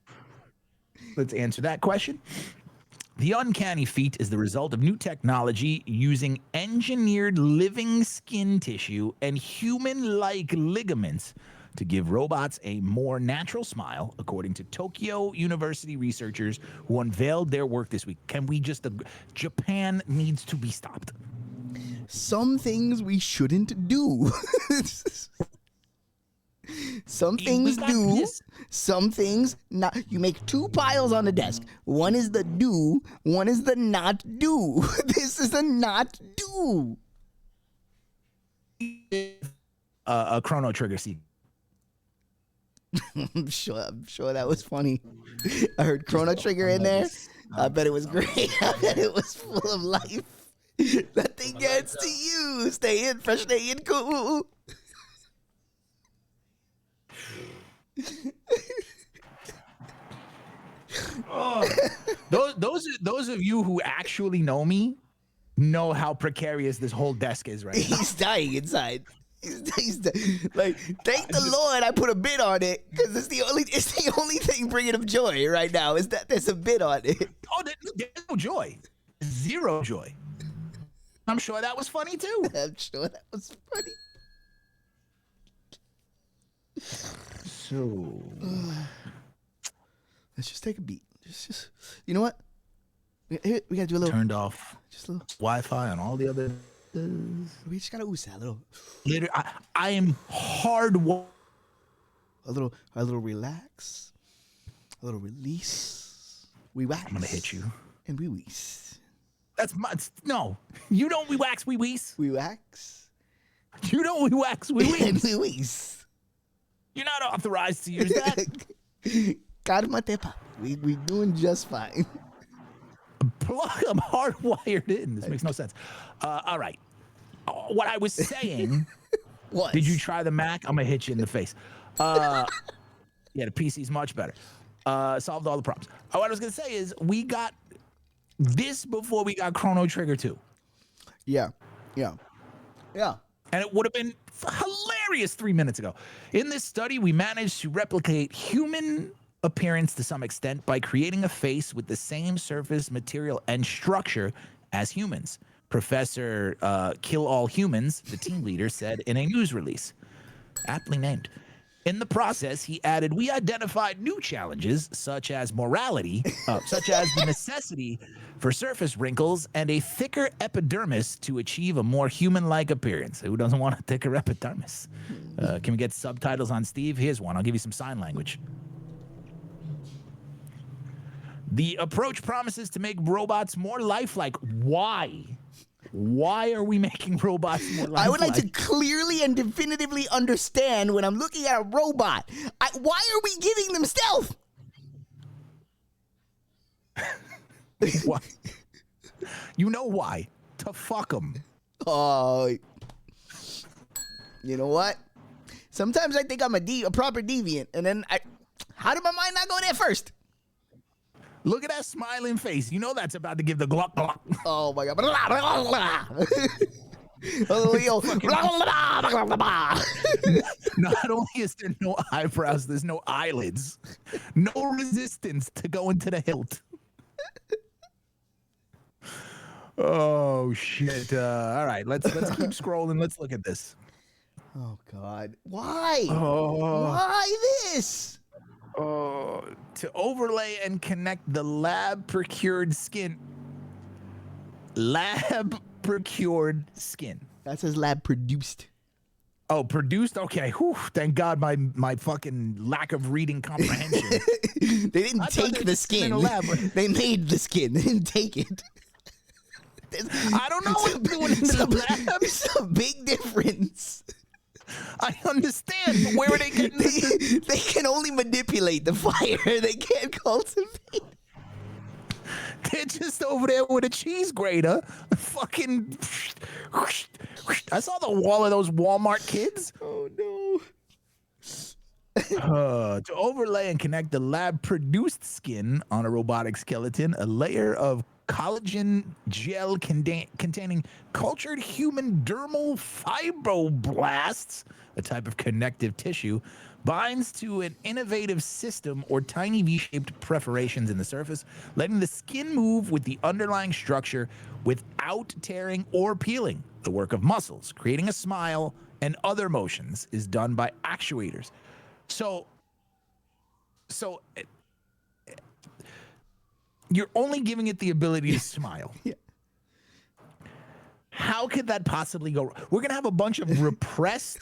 Let's answer that question. The uncanny feat is the result of new technology using engineered living skin tissue and human-like ligaments to give robots a more natural smile, according to Tokyo University researchers who unveiled their work this week. Can we just... Japan needs to be stopped. Some things we shouldn't do. Some things do, some things not. You make two piles on the desk. One is the do, one is the not do. This is a not do. A Chrono Trigger sequence. I'm sure that was funny. I heard Chrono Trigger in there. I bet it was great. I bet it was full of life. Nothing gets to you. Stay in fresh, stay in cool. Those of you who actually know me know how precarious this whole desk is right now. He's dying inside. He's like, thank the Lord I put a bid on it, because it's the only thing bringing him joy right now is that there's a bid on it. Oh, there's no joy. Zero joy. I'm sure that was funny too. I'm sure that was funny. So let's just take a beat. Just you know what? Here, we gotta do a little. Turned off just a little Wi-Fi and all the other. We just gotta ooze that a little. Later, I am hard. A little relax. A little release. We wax. I'm gonna hit you. And we wease. That's my no. You don't we wax we wease. We wax. You don't we wax we wease. And we wease. You're not authorized to use that. Calmate, pa. We doing just fine. I'm hardwired in. This makes no sense. All right. What I was saying. What? Did you try the Mac? I'm gonna hit you in the face. Yeah, the PC's much better. Solved all the problems. What I was gonna say is we got this before we got Chrono Trigger 2. Yeah. And it would have been hilarious 3 minutes ago. In this study, we managed to replicate human appearance to some extent by creating a face with the same surface material and structure as humans. Professor Kill All Humans, the team leader, said in a news release. Aptly named. In the process, he added, we identified new challenges such as morality, such as the necessity for surface wrinkles and a thicker epidermis to achieve a more human-like appearance. Who doesn't want a thicker epidermis? Can we get subtitles on Steve? Here's one. I'll give you some sign language. The approach promises to make robots more lifelike. Why? Why are we making robots more lifelike? I would like to clearly and definitively understand when I'm looking at a robot. Why are we giving them stealth? Why? You know why? To fuck them. Oh, you know what? Sometimes I think I'm a proper deviant, and then how did my mind not go there first? Look at that smiling face. You know that's about to give the gluck gluck. Oh my God. Not only is there no eyebrows, there's no eyelids. No resistance to go into the hilt. Oh shit! All right, let's keep scrolling. Let's look at this. Oh God, why? Oh. Why this? Oh, to overlay and connect the lab procured skin. Lab procured skin. That says lab produced. Oh, produced? Okay. Whew, thank God my fucking lack of reading comprehension. They didn't take the skin. They made the skin. They didn't take it. I don't know what they're doing in the lab. There's a big difference. I understand, but where are they getting this? They can only manipulate the fire. They can't cultivate. They're just over there with a cheese grater. Fucking. I saw the wall of those Walmart kids. Oh no. To overlay and connect the lab-produced skin on a robotic skeleton, a layer of collagen gel containing cultured human dermal fibroblasts, a type of connective tissue, binds to an innovative system or tiny V-shaped perforations in the surface, letting the skin move with the underlying structure without tearing or peeling. The work of muscles, creating a smile, and other motions is done by actuators. So you're only giving it the ability to smile. Yeah. How could that possibly go wrong? We're going to have a bunch of repressed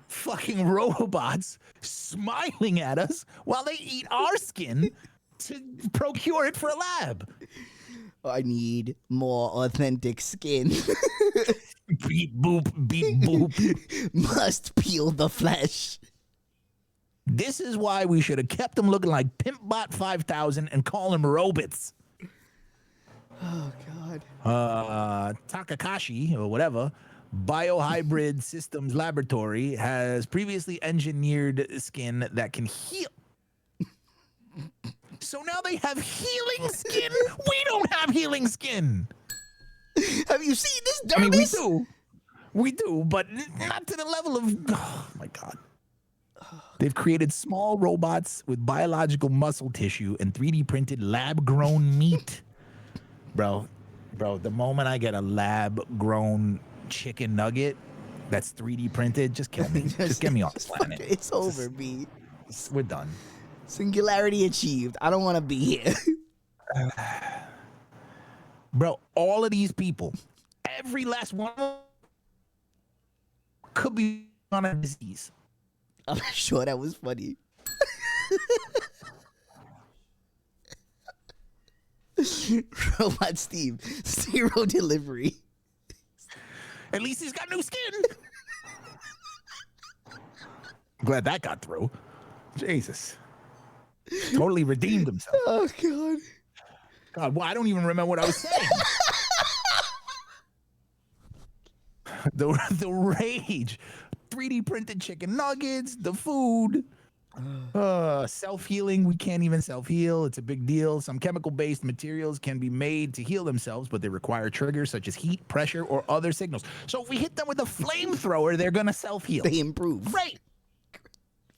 fucking robots smiling at us while they eat our skin to procure it for a lab. I need more authentic skin. Beep boop, beep boop. Must peel the flesh. This is why we should have kept them looking like Pimpbot 5000 and call them robots. Oh, God. Takakashi, or whatever, Biohybrid Systems Laboratory has previously engineered skin that can heal. So now they have healing skin? We don't have healing skin. Have you seen this dermis? I mean, we do, but not to the level of, oh my God. They've created small robots with biological muscle tissue and 3D printed lab-grown meat. Bro, the moment I get a lab-grown chicken nugget that's 3D printed, just kill me. Just get me off the planet. It's over, B. We're done. Singularity achieved. I don't want to be here. Bro, all of these people, every last one of them could be on a disease. I'm sure that was funny. Robot Steve, 0 delivery. At least he's got new skin. I'm glad that got through. Jesus. Totally redeemed himself. Oh, God. God, well, I don't even remember what I was saying. The rage. 3D printed chicken nuggets, the food, self-healing. We can't even self-heal. It's a big deal. Some chemical-based materials can be made to heal themselves, but they require triggers such as heat, pressure, or other signals. So if we hit them with a flamethrower, they're going to self-heal. They improve. Great.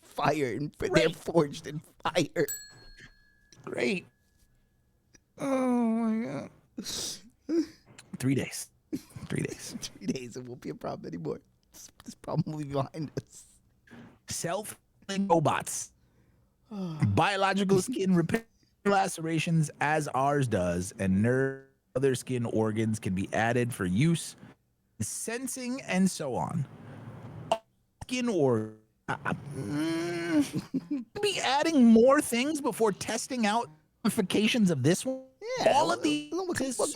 Fire. They're forged in fire. Great. Oh, my God. 3 days. 3 days. 3 days. It won't be a problem anymore. This problem will be behind us. Self-healing robots. Biological skin repair lacerations as ours does, and other skin organs can be added for use, sensing, and so on. Skin organs. Be adding more things before testing out ramifications of this one? Yeah, all of these.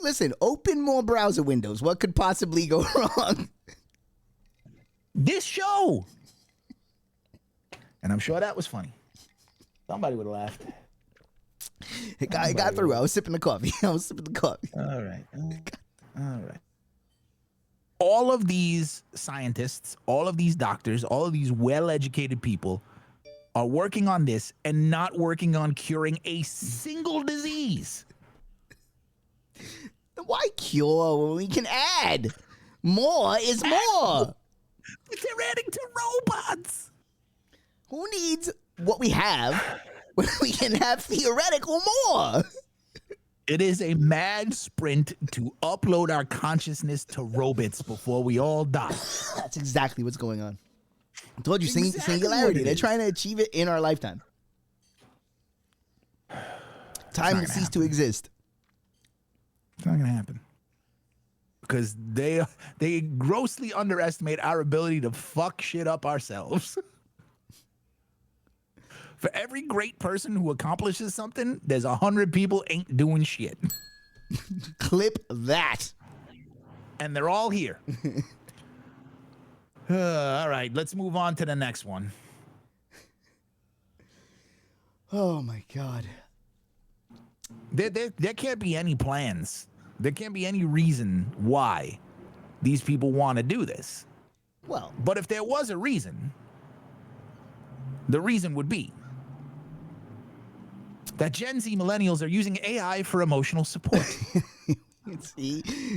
Listen, open more browser windows. What could possibly go wrong? This show. And I'm sure that was funny. Somebody would have laughed. It got through. I was sipping the coffee. All right. All of these scientists, all of these doctors, all of these well-educated people are working on this and not working on curing a single disease. Why cure when we can add? More is more. But they're adding to robots. Who needs what we have when we can have theoretical more? It is a mad sprint to upload our consciousness to robots before we all die. That's exactly what's going on. I told you, Exactly singularity. what it They're is. trying to achieve it in our lifetime. Time will cease to exist. It's not going to happen. Because they grossly underestimate our ability to fuck shit up ourselves. For every great person who accomplishes something, there's 100 people ain't doing shit. Clip that. And they're all here. All right, let's move on to the next one. Oh my God. There can't be any plans. There can't be any reason why these people want to do this. Well, But if there was a reason, the reason would be that Gen Z millennials are using AI for emotional support.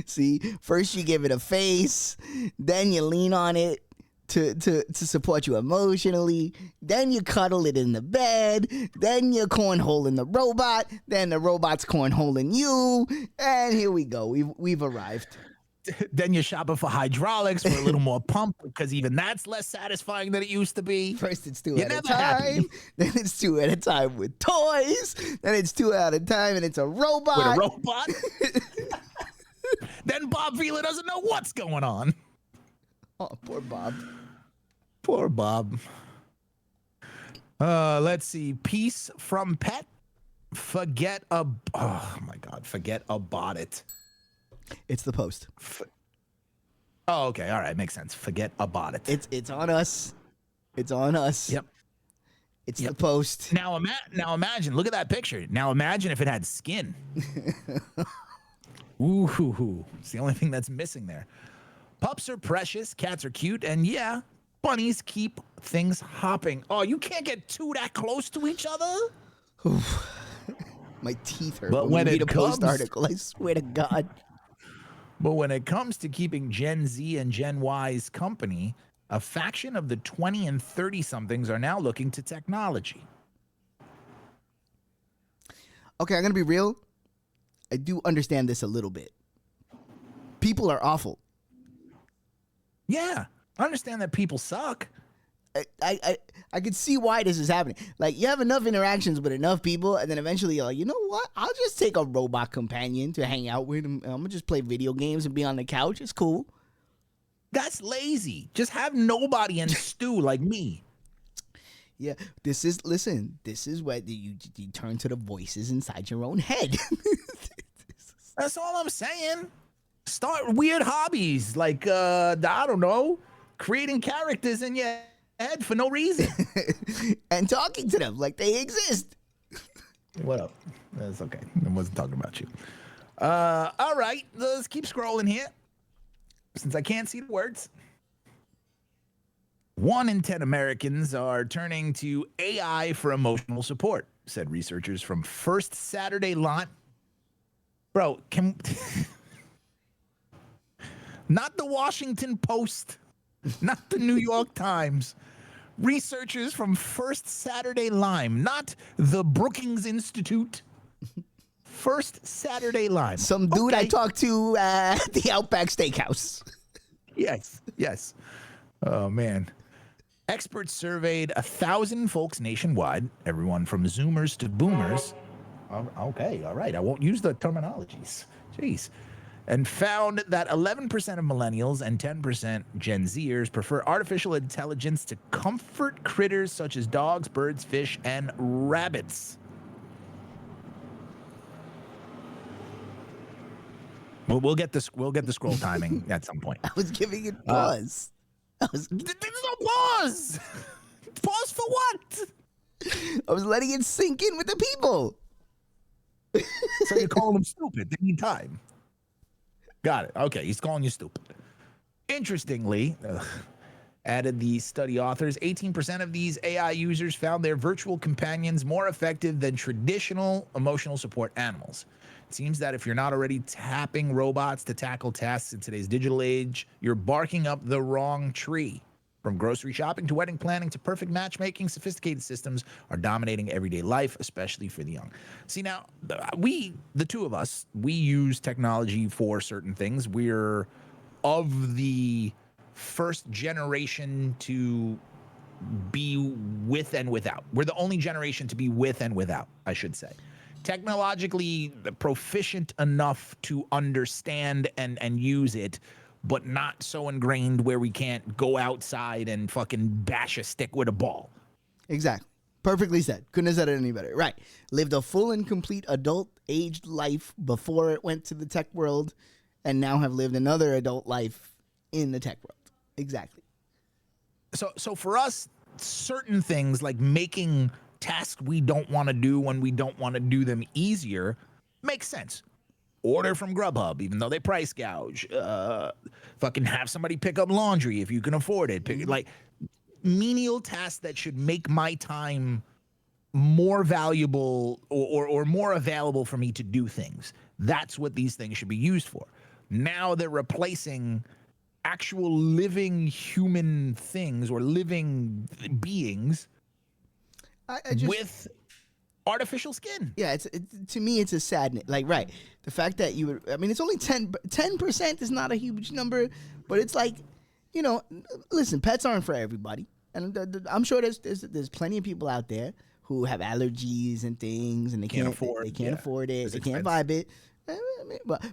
see, first you give it a face, then you lean on it to support you emotionally, then you cuddle it in the bed, then you cornholing the robot, then the robot's cornholing you, and here we go. We've arrived. Then you shop it for hydraulics for a little more pump, because even that's less satisfying than it used to be. First it's two You're at a never time, happy. then it's two at a time with toys, then it's two at a time and it's a robot. With a robot. Then Bob Vila doesn't know what's going on. Oh, poor Bob. Poor Bob. Let's see. Peace from pet. Forget about it. It's the post. Oh, okay. All right. Makes sense. Forget about it. It's on us. It's on us. Yep. It's the post. Now imagine. Look at that picture. Now imagine if it had skin. Ooh, it's the only thing that's missing there. Pups are precious. Cats are cute. And yeah, bunnies keep things hopping. Oh, you can't get two that close to each other? My teeth hurt. But when we read it a post comes- article, I swear to God. But when it comes to keeping Gen Z and Gen Y's company, a faction of the 20 and 30-somethings are now looking to technology. Okay, I'm gonna be real. I do understand this a little bit. People are awful. Yeah, I understand that people suck. I could see why this is happening. Like, you have enough interactions with enough people, and then eventually you're like, you know what? I'll just take a robot companion to hang out with. I'm gonna just play video games and be on the couch. It's cool. That's lazy. Just have nobody and stew like me. Yeah, this is what you turn to the voices inside your own head. That's all I'm saying. Start weird hobbies like, I don't know, creating characters in your head for no reason. And talking to them like they exist. What up? That's okay. I wasn't talking about you. All right, let's keep scrolling here. Since I can't see the words. 1 in 10 Americans are turning to AI for emotional support, said researchers from First Saturday Live. Bro, not the Washington Post, not the New York Times. Researchers from First Saturday Live, not the Brookings Institute. First Saturday Live. Some dude I Okay. talked to at the Outback Steakhouse. Yes. Oh, man. Experts surveyed 1,000 folks nationwide, everyone from Zoomers to Boomers. Okay, all right. I won't use the terminologies. Jeez. And found that 11% of millennials and 10% Gen Zers prefer artificial intelligence to comfort critters such as dogs, birds, fish, and rabbits. We'll get the scroll timing at some point. I was giving it pause. There's no pause. Pause for what? I was letting it sink in with the people. So you're calling them stupid. They need time. Got it. Okay, he's calling you stupid. Interestingly, added the study authors, 18% of these AI users found their virtual companions more effective than traditional emotional support animals. It seems that if you're not already tapping robots to tackle tasks in today's digital age, you're barking up the wrong tree. From grocery shopping to wedding planning to perfect matchmaking, sophisticated systems are dominating everyday life, especially for the young. See, now, the two of us, we use technology for certain things. We're of the first generation to be with and without. We're the only generation to be with and without, I should say. Technologically proficient enough to understand and use it, but not so ingrained where we can't go outside and fucking bash a stick with a ball. Exactly. Perfectly said. Couldn't have said it any better. Right. Lived a full and complete adult-aged life before it went to the tech world, and now have lived another adult life in the tech world. Exactly. So for us, certain things like making tasks we don't want to do when we don't want to do them easier makes sense. Order from Grubhub, even though they price gouge. Fucking have somebody pick up laundry if you can afford it. Like menial tasks that should make my time more valuable or more available for me to do things. That's what these things should be used for. Now they're replacing actual living human things or living beings with artificial skin. Yeah, to me, it's a sadness. Like, right, the fact that it's only 10% is not a huge number, but it's like, listen, pets aren't for everybody, and I'm sure there's plenty of people out there who have allergies and things, and they can't afford it, they can't vibe it.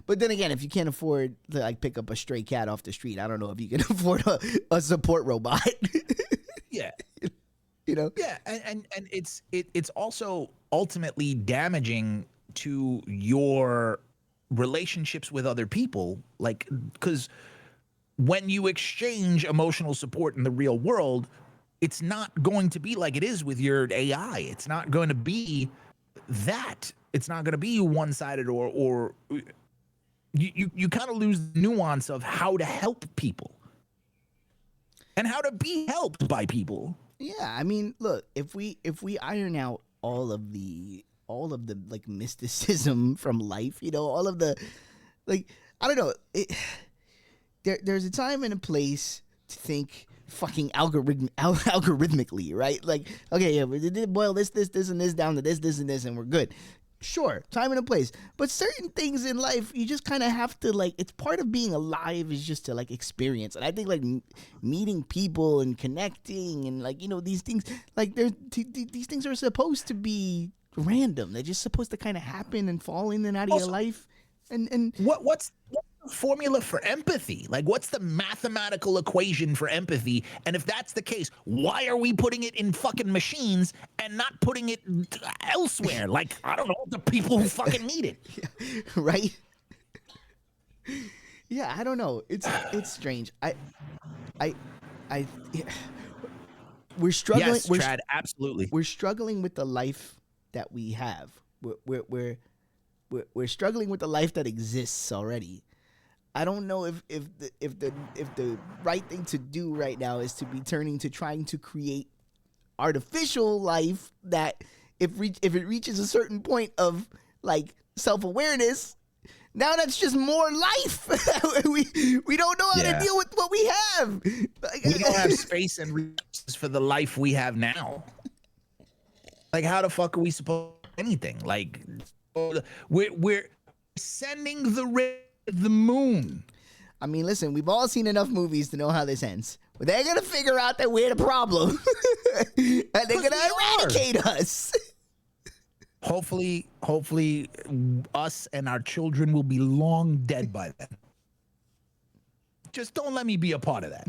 But then again, if you can't afford to like pick up a stray cat off the street, I don't know if you can afford a support robot. Yeah. Yeah, and it's also ultimately damaging to your relationships with other people, like, because when you exchange emotional support in the real world, it's not going to be like it is with your AI. It's not going to be that. It's not going to be one-sided, or you kind of lose the nuance of how to help people and how to be helped by people. Yeah, I mean, look, if we iron out all of the like mysticism from life, all of the, like, I don't know, there's a time and a place to think fucking algorithmically, right? Like, okay, yeah, we did boil this, and this down to this, and this, and we're good. Sure, time and a place. But certain things in life, you just kind of have to, like, it's part of being alive is just to, like, experience. And I think, like, meeting people and connecting and, like, these things, like, these things are supposed to be random. They're just supposed to kind of happen and fall in and out of your life. And what's the formula for empathy? Like, what's the mathematical equation for empathy? And if that's the case, why are we putting it in fucking machines and not putting it elsewhere? Like, I don't know, the people who fucking need it. Right? Yeah, I don't know. It's strange. We're struggling. Yes, Trad, absolutely. We're struggling with the life that we have. We're struggling with the life that exists already. I don't know if the right thing to do right now is to be turning to trying to create artificial life that if it reaches a certain point of like self-awareness, now that's just more life. we don't know how to deal with what we have. We don't have space and resources for the life we have now. Like, how the fuck are we supposed to do anything? Like, we're sending the moon. I mean, listen, we've all seen enough movies to know how this ends. But they're gonna figure out that we're the problem, and they're gonna eradicate us. Hopefully, us and our children will be long dead by then. Just don't let me be a part of that.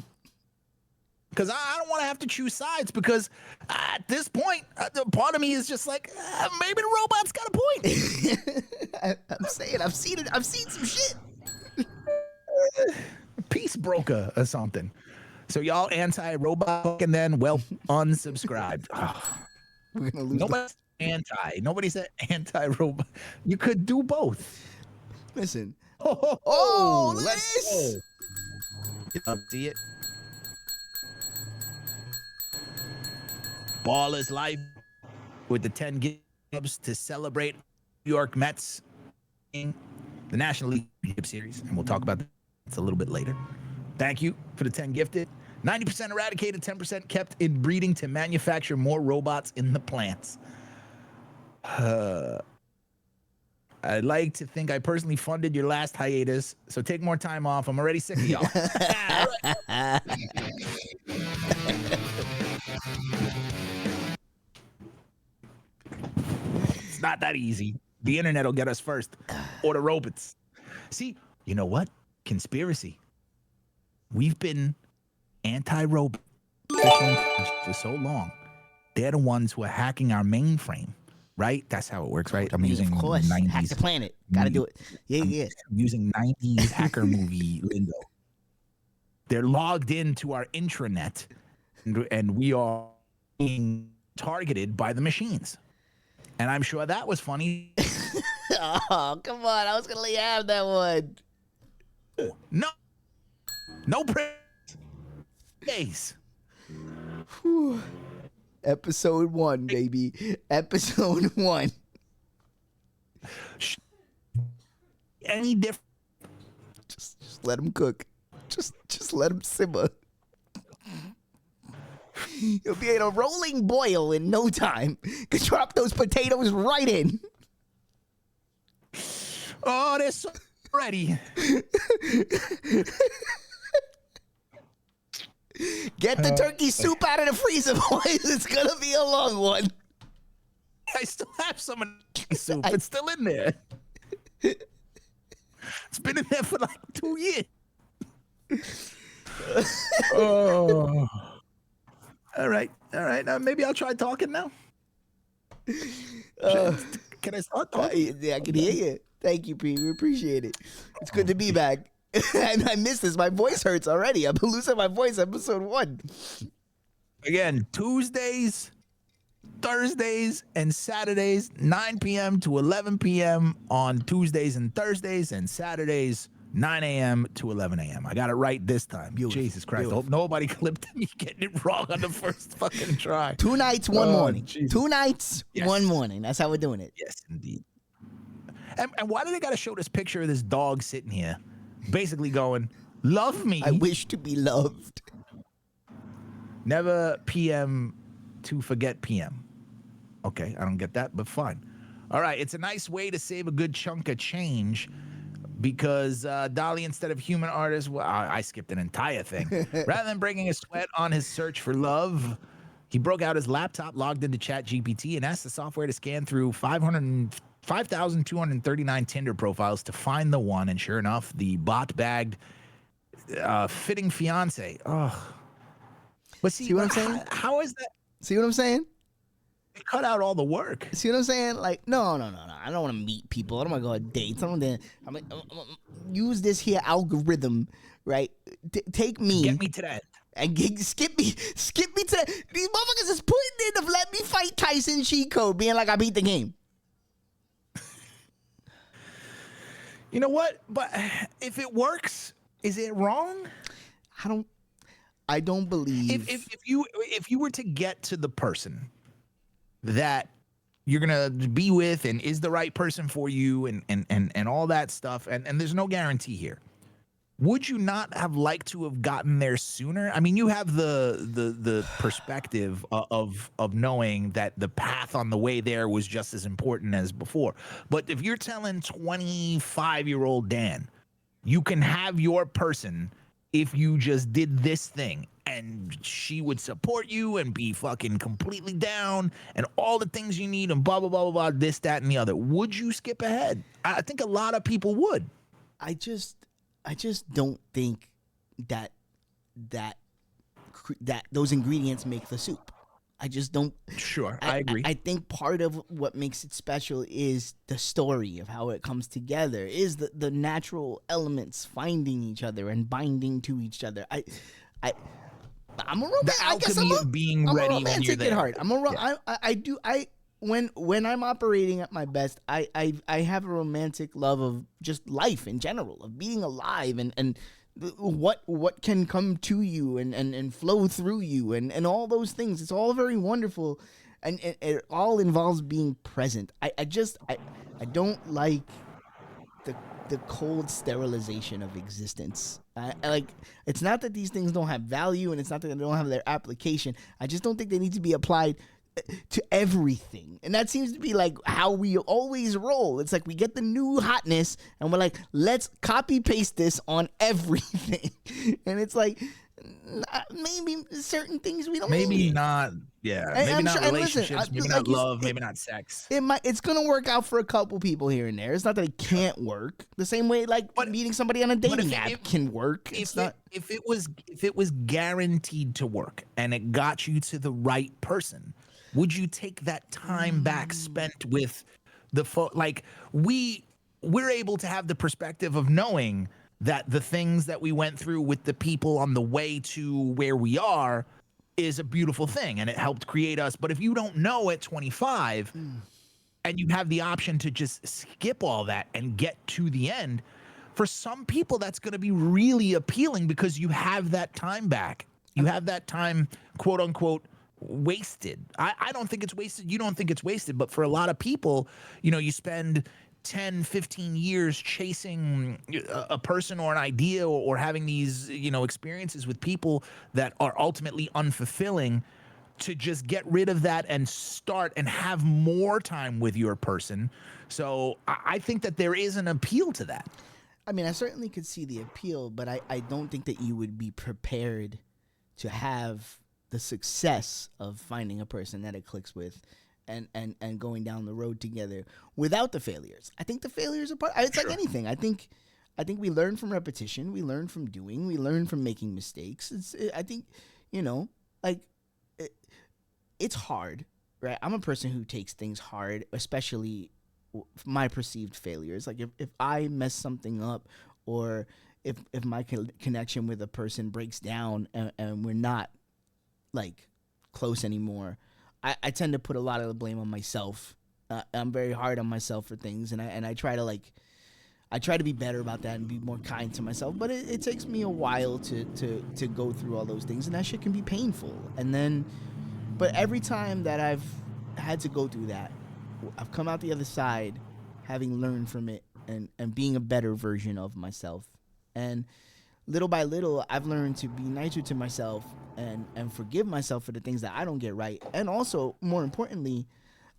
Because I don't want to have to choose sides, because at this point, part of me is just like, maybe the robot's got a point. I'm saying, I've seen some shit. Peace broker or something. So y'all anti-robot, and then, well, unsubscribed. Oh. We're gonna lose. Nobody's anti. Nobody said anti-robot. You could do both. Listen. Let's go. See it? Ballers Life with the 10 gifts to celebrate New York Mets in the National League Series, and we'll talk about that a little bit later. Thank you for the 10 gifted. 90% eradicated, 10% kept in breeding to manufacture more robots in the plants. I'd like to think I personally funded your last hiatus, so take more time off. I'm already sick of y'all. It's not that easy. The internet will get us first, or the robots. See, you know what? Conspiracy. We've been anti-robot for so long. They're the ones who are hacking our mainframe. Right? That's how it works, right? I'm using of course. 90s. Hack the planet. Gotta do it. Yeah. I'm using 90s hacker movie lingo. They're logged into our intranet, and we are being targeted by the machines. And I'm sure that was funny. Oh, come on. I was going to let you have that one. No praise. Episode 1, baby. Episode 1. Any different? Just let him cook. Just let him simmer. He'll be in a rolling boil in no time. Could drop those potatoes right in. Oh, they're so ready. Get the turkey soup out of the freezer, boys. It's gonna be a long one. I still have some of the soup. It's still in there. It's been in there for like 2 years. Oh. All right. Now maybe I'll try talking now. Can I start talking? Yeah, I can hear you. Thank you, P. We appreciate it. It's good to be back. And I missed this. My voice hurts already. I'm losing my voice. Episode 1. Again, Tuesdays, Thursdays, and Saturdays, 9 p.m. to 11 p.m. on Tuesdays and Thursdays, and Saturdays, 9 a.m. to 11 a.m. I got it right this time. Beautiful. Jesus Christ. Hope nobody clipped me getting it wrong on the first fucking try. 2 nights, 1 morning. Jesus. 2 nights, Yes. 1 morning. That's how we're doing it. Yes, indeed. And why do they got to show this picture of this dog sitting here, basically going, love me? I wish to be loved. Never PM to forget PM. Okay, I don't get that, but fine. All right, it's a nice way to save a good chunk of change because Dolly, instead of human artist, well, I skipped an entire thing. Rather than breaking a sweat on his search for love, he broke out his laptop, logged into ChatGPT, and asked the software to scan through 5,239 Tinder profiles to find the one. And sure enough, the bot-bagged fitting fiance. Oh, but see what I'm saying? How is that? See what I'm saying? It cut out all the work. See what I'm saying? Like, no. I don't want to meet people. I don't want to go on dates. I'm gonna use this here algorithm, right? Take me. Get me to that. And skip me to that. These motherfuckers is putting in to let me fight Tyson cheat code, being like I beat the game. You know what? But if it works, is it wrong? I don't believe. If you were to get to the person that you're gonna be with and is the right person for you and all that stuff, and there's no guarantee here. Would you not have liked to have gotten there sooner? I mean, you have the perspective of knowing that the path on the way there was just as important as before. But if you're telling 25-year-old Dan, you can have your person if you just did this thing, and she would support you and be fucking completely down and all the things you need and blah, blah, blah, blah, blah, this, that, and the other. Would you skip ahead? I think a lot of people would. I just don't think that those ingredients make the soup. I just don't. Sure, I agree. I think part of what makes it special is the story of how it comes together, is the natural elements finding each other and binding to each other. I'm a romantic. The alchemy of being ready when you're there. Heart. When I'm operating at my best, I have a romantic love of just life in general, of being alive and what can come to you and flow through you and all those things. It's all very wonderful, and it all involves being present. I don't like the cold sterilization of existence. Like, it's not that these things don't have value, and it's not that they don't have their application. I just don't think they need to be applied to everything. And that seems to be like how we always roll. It's like we get the new hotness and we're like, let's copy paste this on everything. And it's like, maybe certain things we don't maybe need. not. Yeah, maybe not relationships, maybe not love, maybe not sex. It's gonna work out for a couple people here and there. It's not that it can't work. The same way like meeting somebody on a dating app can work. If it was guaranteed to work and it got you to the right person, would you take that time back spent with the like we're able to have the perspective of knowing that the things that we went through with the people on the way to where we are is a beautiful thing and it helped create us. But if you don't know at 25 and you have the option to just skip all that and get to the end, for some people that's going to be really appealing because you have that time back. You have that time, quote unquote, wasted. I don't think it's wasted. You don't think it's wasted. But for a lot of people, you know, you spend 10, 15 years chasing a person or an idea or having these, you know, experiences with people that are ultimately unfulfilling, to just get rid of that and start and have more time with your person. So I think that there is an appeal to that. I mean, I certainly could see the appeal, but I don't think that you would be prepared to have the success of finding a person that it clicks with and going down the road together without the failures. I think the failures are part. It's like anything. I think we learn from repetition. We learn from doing. We learn from making mistakes. I think, you know, like it's hard, right? I'm a person who takes things hard, especially my perceived failures. Like if I mess something up, or if my connection with a person breaks down and we're not like close anymore, I tend to put a lot of the blame on myself. I'm very hard on myself for things, and I try to be better about that and be more kind to myself. But it takes me a while to go through all those things, and that shit can be painful. And then, but every time that I've had to go through that, I've come out the other side having learned from it and being a better version of myself. And little by little, I've learned to be nicer to myself and forgive myself for the things that I don't get right. And also, more importantly,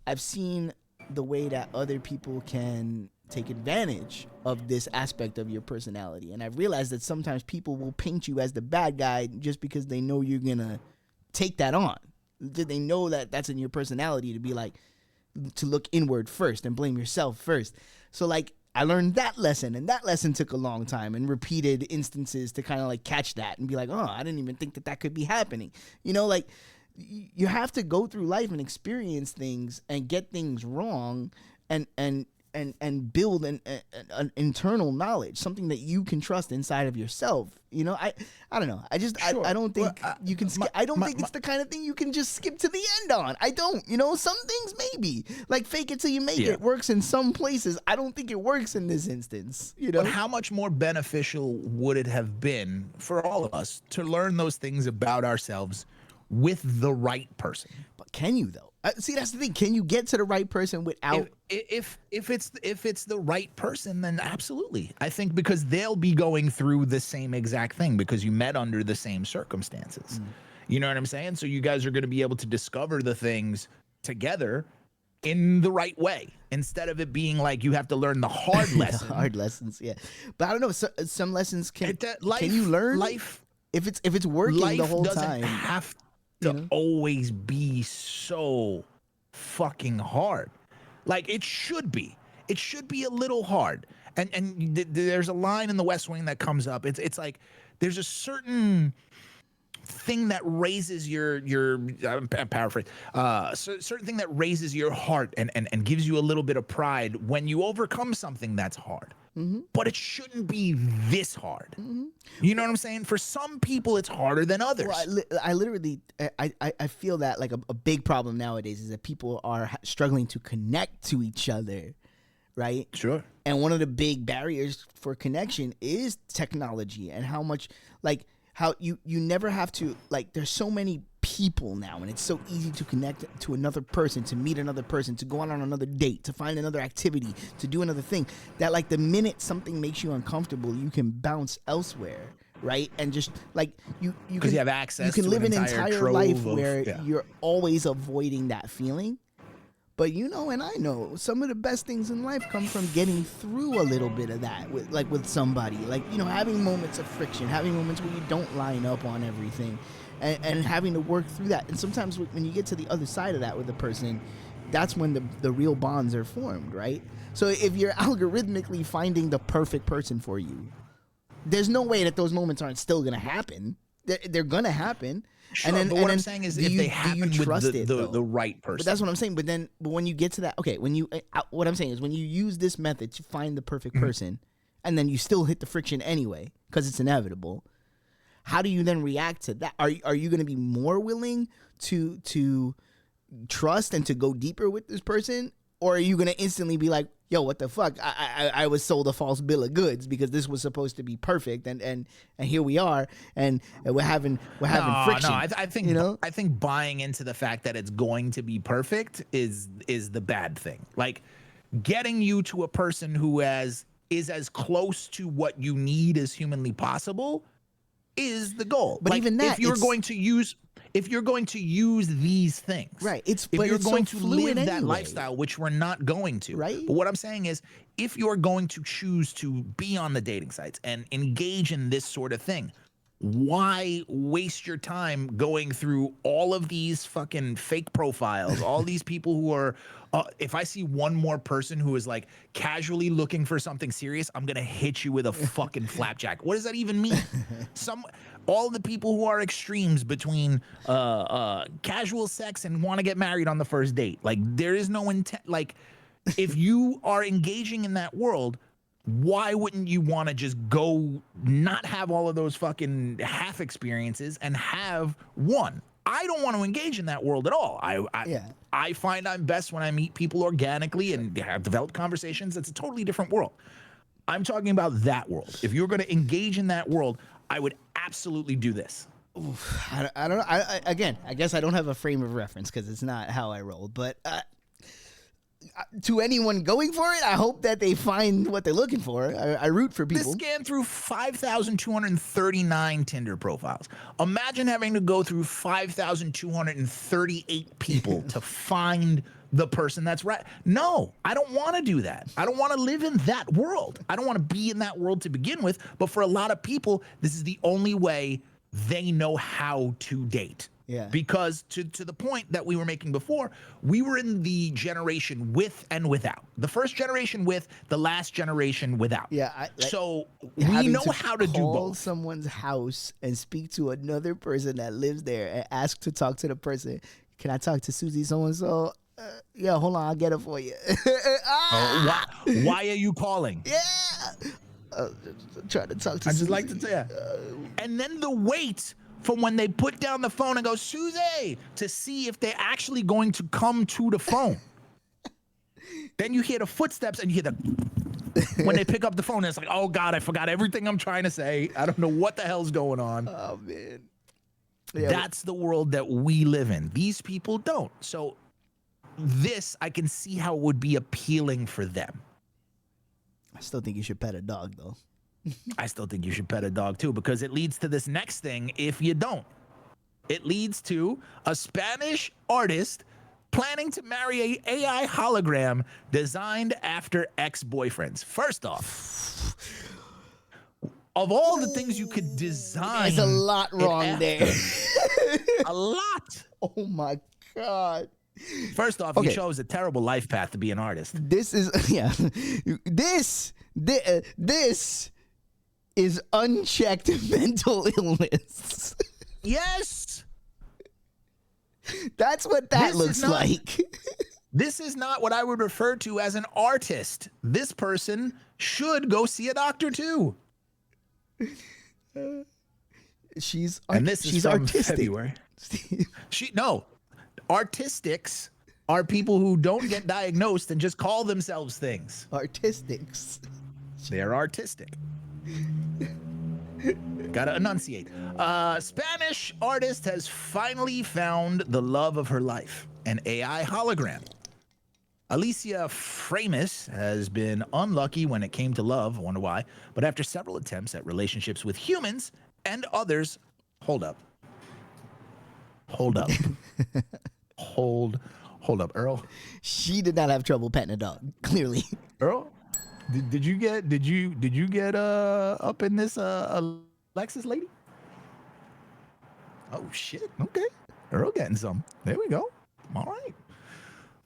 I've seen the way that other people can take advantage of this aspect of your personality. And I've realized that sometimes people will paint you as the bad guy just because they know you're going to take that on. They know that that's in your personality, to be like, to look inward first and blame yourself first. So like, I learned that lesson, and that lesson took a long time and repeated instances to kind of like catch that and be like, oh, I didn't even think that could be happening. You know, like you have to go through life and experience things and get things wrong and build an internal knowledge, something that you can trust inside of yourself. You know, I don't know. I just, sure. I don't think you can, I don't think it's the kind of thing you can just skip to the end on. I don't, you know, some things maybe, like fake it till you make it works in some places. I don't think it works in this instance, you know. But how much more beneficial would it have been for all of us to learn those things about ourselves with the right person? But can you though? See, that's the thing. Can you get to the right person without? If it's the right person, then absolutely. I think because they'll be going through the same exact thing because you met under the same circumstances. You know what I'm saying? So you guys are going to be able to discover the things together in the right way, instead of it being like you have to learn the hard lesson. Hard lessons, yeah. But I don't know. Some lessons can you learn life if it's working the whole Life time. doesn't have to always be so fucking hard. Like it should be a little hard. And there's a line in The West Wing that comes up. It's like there's a certain thing that raises your I'm paraphrasing, certain thing that raises your heart and gives you a little bit of pride when you overcome something that's hard. But it shouldn't be this hard. You know what I'm saying? For some people, it's harder than others. Well, I literally feel that like a big problem nowadays is that people are struggling to connect to each other, right? Sure. And one of the big barriers for connection is technology, and how much, like, how you never have to, like, there's so many people now, and it's so easy to connect to another person, to meet another person, to go on another date, to find another activity, to do another thing, that like the minute something makes you uncomfortable, you can bounce elsewhere, right? And just like you can have access. You can to live an entire life of, where you're always avoiding that feeling. But you know, and I know some of the best things in life come from getting through a little bit of that with somebody, like, you know, having moments of friction, having moments where you don't line up on everything, and having to work through that. And sometimes when you get to the other side of that with a person, that's when the real bonds are formed, right? So if you're algorithmically finding the perfect person for you, there's no way that those moments aren't still gonna happen. They're gonna happen. Sure, but what I'm saying is, if they happen with the right person. But that's what I'm saying. But when you get to that, okay, what I'm saying is, when you use this method to find the perfect person, and then you still hit the friction anyway because it's inevitable, how do you then react to that? Are you going to be more willing to trust and to go deeper with this person, or are you going to instantly be like, yo, what the fuck? I was sold a false bill of goods because this was supposed to be perfect, and here we are, and we're having friction. No, I think, you know, I think buying into the fact that it's going to be perfect is the bad thing. Like, getting you to a person who is as close to what you need as humanly possible is the goal. But like, even that, if you're going to use these things, right? If you're going to live that anyway. lifestyle, which we're not going to, right? But what I'm saying is, if you're going to choose to be on the dating sites and engage in this sort of thing, why waste your time going through all of these fucking fake profiles, all these people who are, if I see one more person who is like casually looking for something serious, I'm going to hit you with a fucking flapjack. What does that even mean? All the people who are extremes between casual sex and want to get married on the first date. Like, there is no intent. Like, if you are engaging in that world, why wouldn't you want to just go not have all of those fucking half experiences and have one? I don't want to engage in that world at all. I find I'm best when I meet people organically and have developed conversations. It's a totally different world. I'm talking about that world. If you're going to engage in that world, I would absolutely do this. Oof, I don't know. Again, I guess I don't have a frame of reference because it's not how I roll. But to anyone going for it, I hope that they find what they're looking for. I root for people. This scanned through 5,239 Tinder profiles. Imagine having to go through 5,238 people to find the person that's right. No, I don't want to do that. I don't want to live in that world. I don't want to be in that world to begin with. But for a lot of people, this is the only way they know how to date. Yeah. Because to the point that we were making before, we were in the generation with and without. The first generation with, the last generation without. Yeah. So we know how to do both. Call someone's house and speak to another person that lives there and ask to talk to the person. Can I talk to Susie so-and-so? Yeah, hold on, I'll get it for you. Why are you calling? Yeah. Trying to talk to I Susie. just like to tell you. And then the wait from when they put down the phone and go, Susie, to see if they're actually going to come to the phone. Then you hear the footsteps and you hear when they pick up the phone, it's like, oh God, I forgot everything I'm trying to say. I don't know what the hell's going on. Oh, man. Yeah, that's the world that we live in. These people don't. So this, I can see how it would be appealing for them. I still think you should pet a dog, though. I still think you should pet a dog, too, because it leads to this next thing if you don't. It leads to a Spanish artist planning to marry an AI hologram designed after ex-boyfriends. First off, of all the things you could design, there's a lot wrong there. A lot. Oh, my God. First off, you chose a terrible life path to be an artist. This is, yeah. This is unchecked mental illness. Yes. That's what that looks like. This is not what I would refer to as an artist. This person should go see a doctor too. She's she's artistic. February. Artistics are people who don't get diagnosed and just call themselves things. Artistics. They're artistic. Gotta enunciate. Spanish artist has finally found the love of her life, an AI hologram. Alicia Framis has been unlucky when it came to love, I wonder why, but after several attempts at relationships with humans and others, hold up, hold up, hold up, Earl. She did not have trouble petting a dog, clearly. Earl, did you get up in this Lexus lady? Oh shit, okay, Earl getting some. There we go. All right.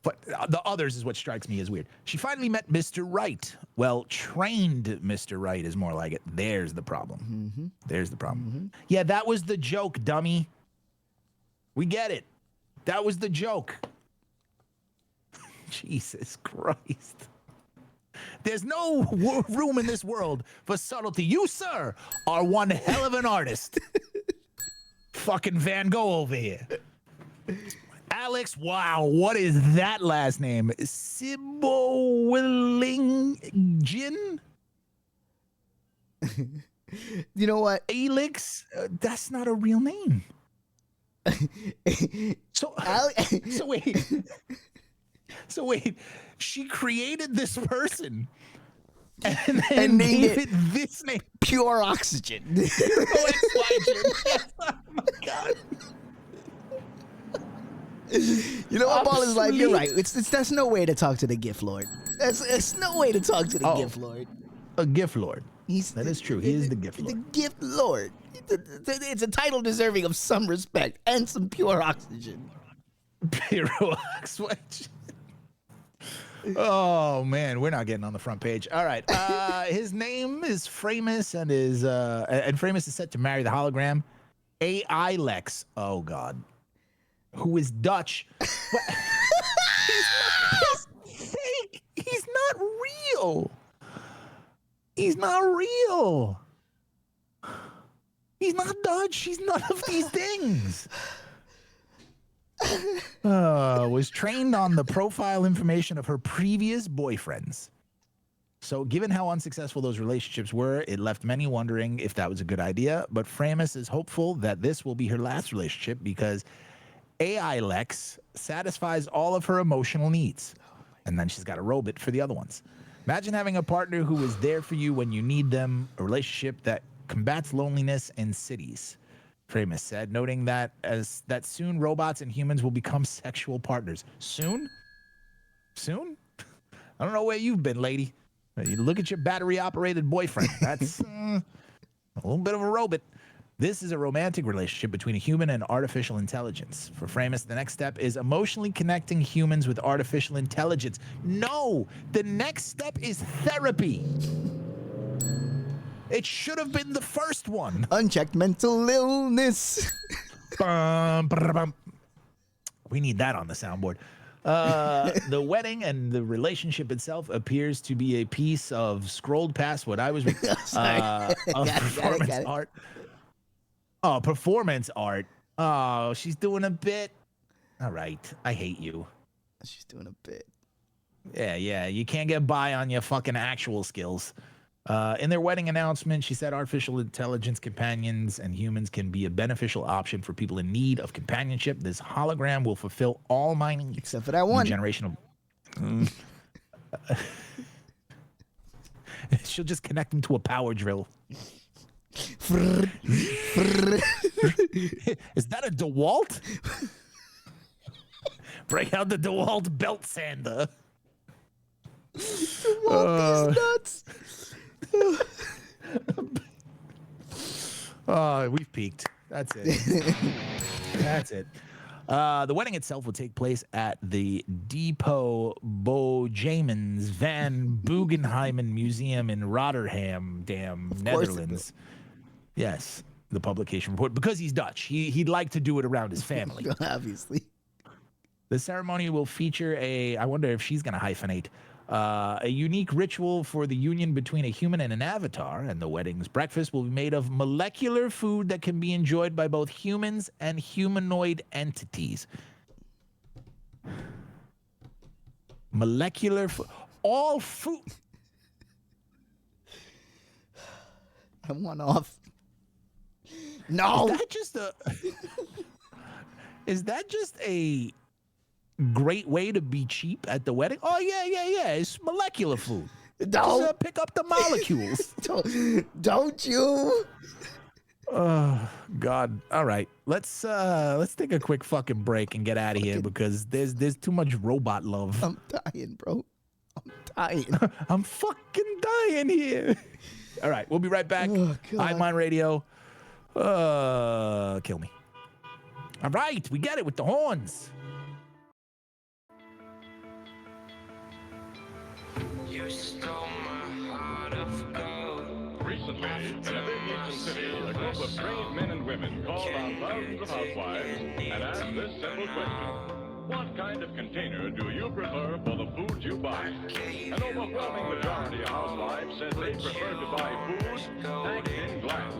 But the others is what strikes me as weird. She finally met Mr. Right. Well, trained Mr. Right is more like it. There's the problem. Mm-hmm. There's the problem. Mm-hmm. Yeah, that was the joke, dummy. We get it. That was the joke. Jesus Christ. There's no room in this world for subtlety. You, sir, are one hell of an artist. Fucking Van Gogh over here. Alex, wow, what is that last name? Sibowillingin? You know what? Alix? That's not a real name. So wait. She created this person and then gave it this name. Pure Oxygen. Oh my God. You know what, Ball is like? You're right. That's no way to talk to the gift lord. It's no way to talk to the gift lord. A gift lord. That is true. He is the gift lord. The gift lord. It's a title deserving of some respect and some pure oxygen. Pure oxygen. Oh man, we're not getting on the front page. All right. His name is Framis, and Framis is set to marry the hologram AI Lex. Oh God. Who is Dutch. He's fake. He's not real. He's not real. He's not Dutch. He's none of these things. Was trained on the profile information of her previous boyfriends. So given how unsuccessful those relationships were, it left many wondering if that was a good idea. But Framis is hopeful that this will be her last relationship because AI Lex satisfies all of her emotional needs. And then she's got a robot for the other ones. Imagine having a partner who is there for you when you need them, a relationship that combats loneliness in cities, Framis said, noting that soon robots and humans will become sexual partners. Soon? Soon? I don't know where you've been, lady. You look at your battery-operated boyfriend. That's a little bit of a robot. This is a romantic relationship between a human and artificial intelligence. For Framis, the next step is emotionally connecting humans with artificial intelligence. No, the next step is therapy. It should have been the first one. Unchecked mental illness. We need that on the soundboard. The wedding and the relationship itself appears to be a piece of scrolled past what I was of performance art. Oh, performance art. Oh, she's doing a bit. All right. I hate you. She's doing a bit. Yeah. You can't get by on your fucking actual skills. In their wedding announcement, she said artificial intelligence companions and humans can be a beneficial option for people in need of companionship. This hologram will fulfill all my needs. Except for that one. Generational. She'll just connect them to a power drill. Is that a DeWalt? Break out the DeWalt belt sander. DeWalt is nuts. We've peaked. That's it. That's it. The wedding itself will take place at the Depot Bojamans van Bugenheimen Museum in Rotterdam, Netherlands. Yes, the publication report. Because he's Dutch. He'd like to do it around his family. Obviously. The ceremony will feature I wonder if she's going to hyphenate, a unique ritual for the union between a human and an avatar, and the wedding's breakfast will be made of molecular food that can be enjoyed by both humans and humanoid entities. Molecular food. All food. I want off. No. Is that just a great way to be cheap at the wedding? Oh yeah. It's molecular food. Don't Just, pick up the molecules. don't you? Oh God! All right, let's take a quick fucking break and get out of here because there's too much robot love. I'm dying, bro. I'm dying. I'm fucking dying here. All right, we'll be right back. Hive Mind Radio. Kill me. All right, we get it with the horns. You stole my heart of gold. Recently, in a big eastern city, a group of brave men and women called on thousands of housewives and asked this simple question. What kind of container do you prefer for the food you buy? An overwhelming majority of housewives said they prefer to buy food packed in glass.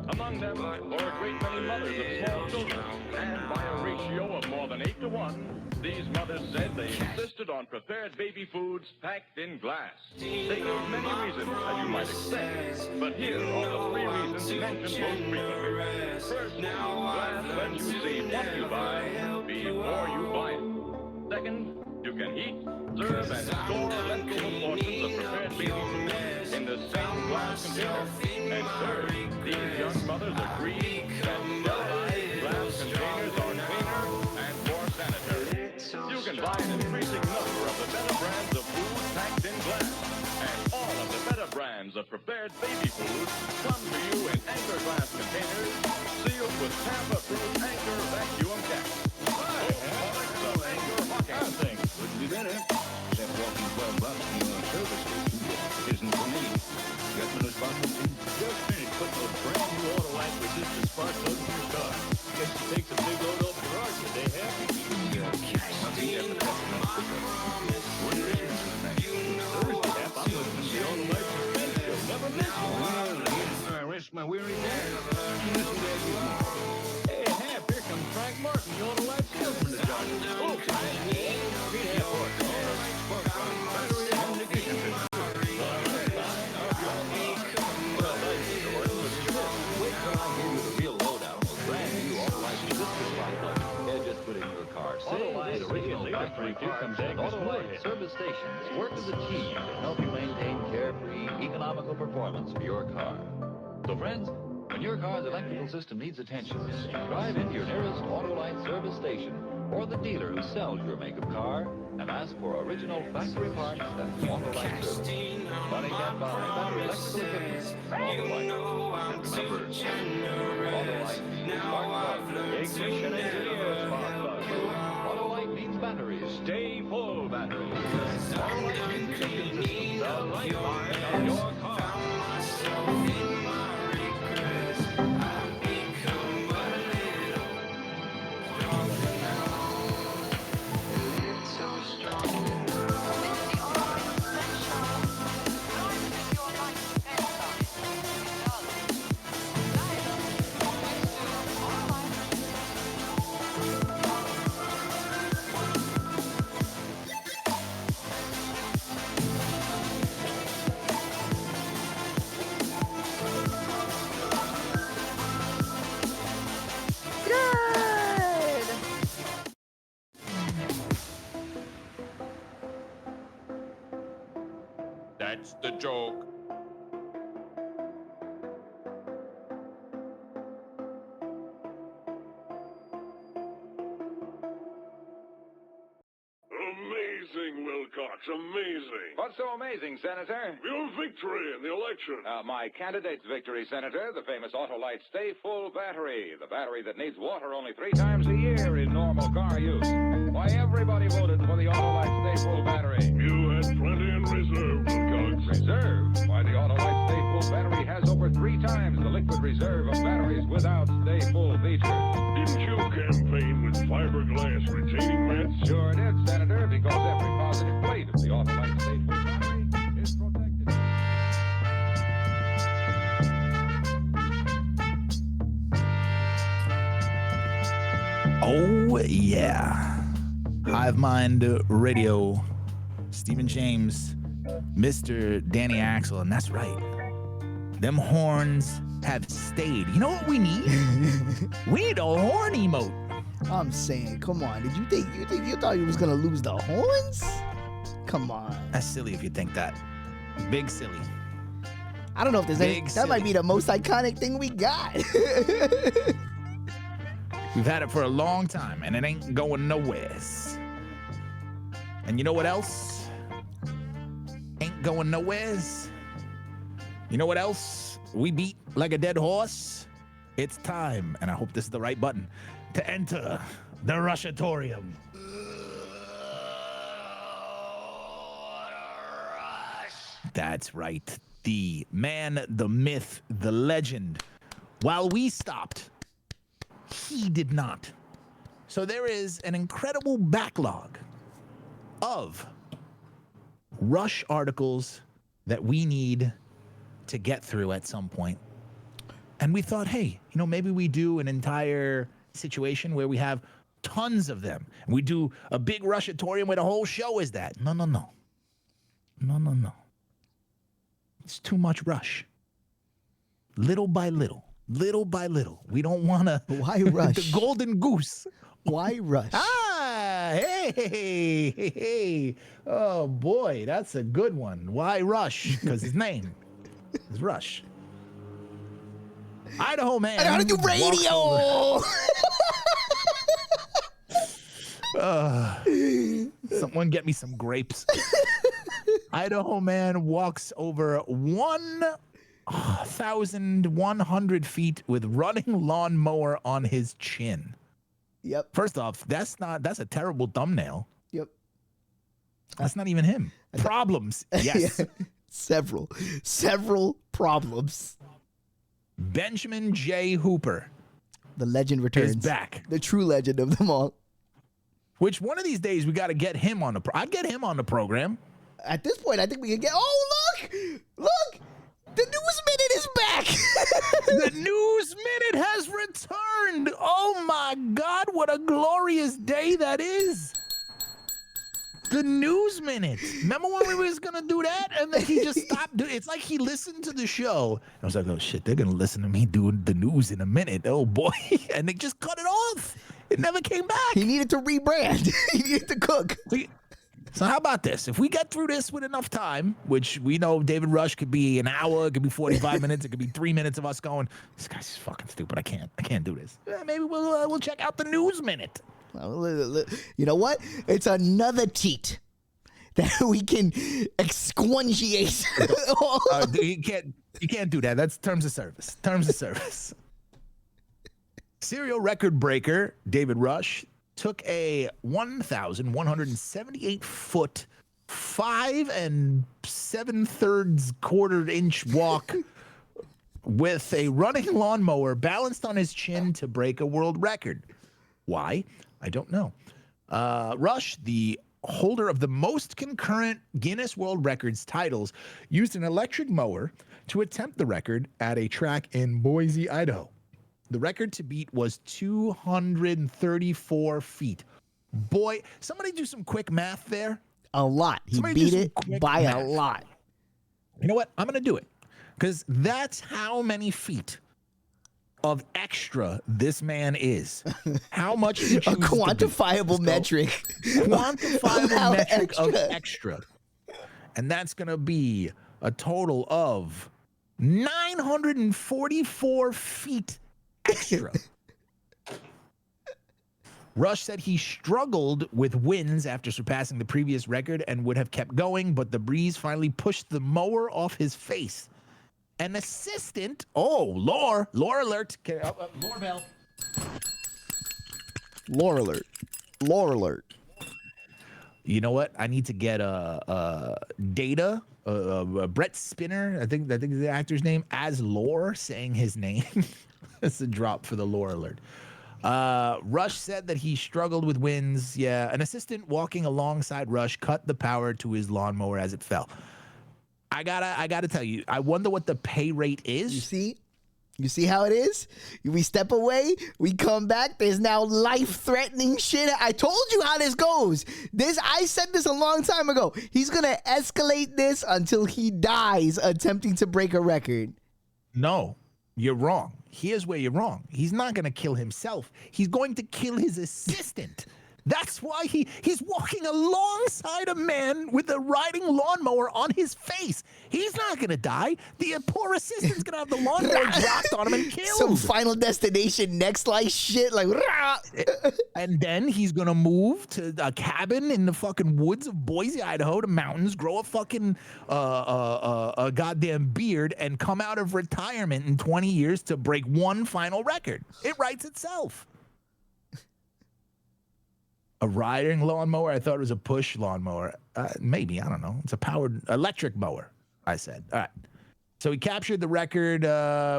Among them were a great many mothers of small children, and by a ratio of more than 8 to 1, these mothers said they insisted on prepared baby foods packed in glass. They gave many reasons, as you might expect, but here are the 3 reasons mentioned most frequently. First, glass lets you see what you buy before you buy it. Second, you can heat, serve, and store leftover portions of prepared baby food in the same glass container. And third, these young mothers agree that sterilized glass containers are cleaner and more sanitary. You can buy an increasing number of the better brands of food packed in glass. And all of the better brands of prepared baby food come to you in Anchor glass containers sealed with tamper-proof Anchor vacuum caps. Products of Anchor Hawking. Wouldn't be better. Except walking 12 bucks to your service station isn't for me. Got my responsibility? Just finished putting those brand new Autolite resistant spark plugs in your car. Guess you takes a big load off your arch today, have you? I rest my weary day. Hey, Hap, here comes Frank Martin, the Autolite salesman to talk. Oh, Autolite original factory parts and Autolite service stations work as a team to help you maintain carefree, economical performance for your car. So friends, when your car's electrical system needs attention, drive into your nearest Autolite service station or the dealer who sells your make of car and ask for original factory parts and Autolite service. Money can't buy battery electrical equipment. Autolite. Remember, Autolite means spark plugs. Ignition engineer spark plugs. Autolite means batteries. Stay full batteries. Autolite means ignition systems. The lifeline of your car. that's the joke. Amazing, Wilcox, amazing. What's so amazing, Senator? Your victory in the election. My candidate's victory, Senator, the famous Autolite Stay Full battery, the battery that needs water only 3 times a year in normal car use. Why, everybody voted for the Autolite Stay Full battery. You had plenty in reserve, Wilcox. Reserve? Why, the Autolite Stay Full battery has over 3 times the liquid reserve of batteries without Stay Full feature. Didn't you campaign with fiberglass retaining mats? Sure did, Senator, because every positive plate of the Autolite Stay Full battery is protected. Oh, yeah. Hive Mind Radio. Stephen James, Mr. Danny Axel, and that's right. Them horns have stayed. You know what we need? We need a horn emote. I'm saying, come on. Did you think you thought you was gonna lose the horns? Come on. That's silly if you think that. Big silly. I don't know if there's any. That might be the most iconic thing we got. We've had it for a long time, and it ain't going nowhere. And you know what else? Ain't going nowheres. You know what else? We beat like a dead horse. It's time, and I hope this is the right button, to enter the Rushatorium. That's right. The man, the myth, the legend. While we stopped, he did not. So there is an incredible backlog of Rush articles that we need to get through at some point. And we thought, hey, maybe we do an entire situation where we have tons of them. And we do a big Rushatorium where the whole show is that. No. It's too much Rush. Little by little. We don't want to. Why Rush? The golden goose. Why Rush? Hey. Oh, boy, that's a good one. Why Rush? Because his name is Rush. Idaho man. I gotta do radio. Someone get me some grapes. Idaho man walks over 1,100 feet with running lawnmower on his chin. Yep. First off, that's a terrible thumbnail. Yep. That's not even him. Problems. Yes. Several problems. Benjamin J. Hooper. The legend returns. Is back. The true legend of them all. Which one of these days we got to get him on I'd get him on the program. At this point, I think we can get. Oh, look! The News Minute is back. The News Minute has returned. Oh my God! What a glorious day that is. The News Minute. Remember when we was gonna do that, and then he just stopped doing it? It's like he listened to the show. I was like, oh shit, they're gonna listen to me doing the news in a minute. Oh boy, and they just cut it off. It never came back. He needed to rebrand. He needed to cook. So how about this? If we get through this with enough time, which we know David Rush could be an hour, it could be 45 minutes, it could be 3 minutes of us going, this guy's fucking stupid. I can't do this. Maybe we'll check out the News Minute. You know what? It's another cheat that we can exquingiate. You can't do that. That's terms of service. Terms of service. Serial record breaker David Rush took a 1,178 foot, 5 7/3 inch walk with a running lawnmower balanced on his chin to break a world record. Why? I don't know. Rush, the holder of the most concurrent Guinness World Records titles, used an electric mower to attempt the record at a track in Boise, Idaho. The record to beat was 234 feet. Boy, somebody do some quick math there. A lot. He beat it by a lot. You know what? I'm going to do it because that's how many feet of extra this man is. How much he a quantifiable metric. Quantifiable metric of extra. And that's going to be a total of 944 feet extra. Rush said he struggled with winds after surpassing the previous record and would have kept going, but the breeze finally pushed the mower off his face. An assistant, lore alert. Lore bell. Lore alert. You know what? I need to get Data, Brett Spinner, I think is the actor's name, as Lore, saying his name. That's a drop for the lore alert. Rush said that he struggled with winds. Yeah, an assistant walking alongside Rush cut the power to his lawnmower as it fell. I gotta tell you, I wonder what the pay rate is. You see how it is? We step away, we come back, there's now life-threatening shit. I told you how this goes. I said this a long time ago. He's gonna escalate this until he dies attempting to break a record. No. You're wrong. Here's where you're wrong. He's not going to kill himself. He's going to kill his assistant. That's why he's walking alongside a man with a riding lawnmower on his face. He's not going to die. The poor assistant's going to have the lawnmower dropped on him and killed. Some Final Destination Next Life shit. Like, and then he's going to move to a cabin in the fucking woods of Boise, Idaho, the mountains, grow a fucking a goddamn beard, and come out of retirement in 20 years to break one final record. It writes itself. A riding lawnmower? I thought it was a push lawnmower. Maybe, I don't know. It's a powered electric mower, I said. All right. So he captured the record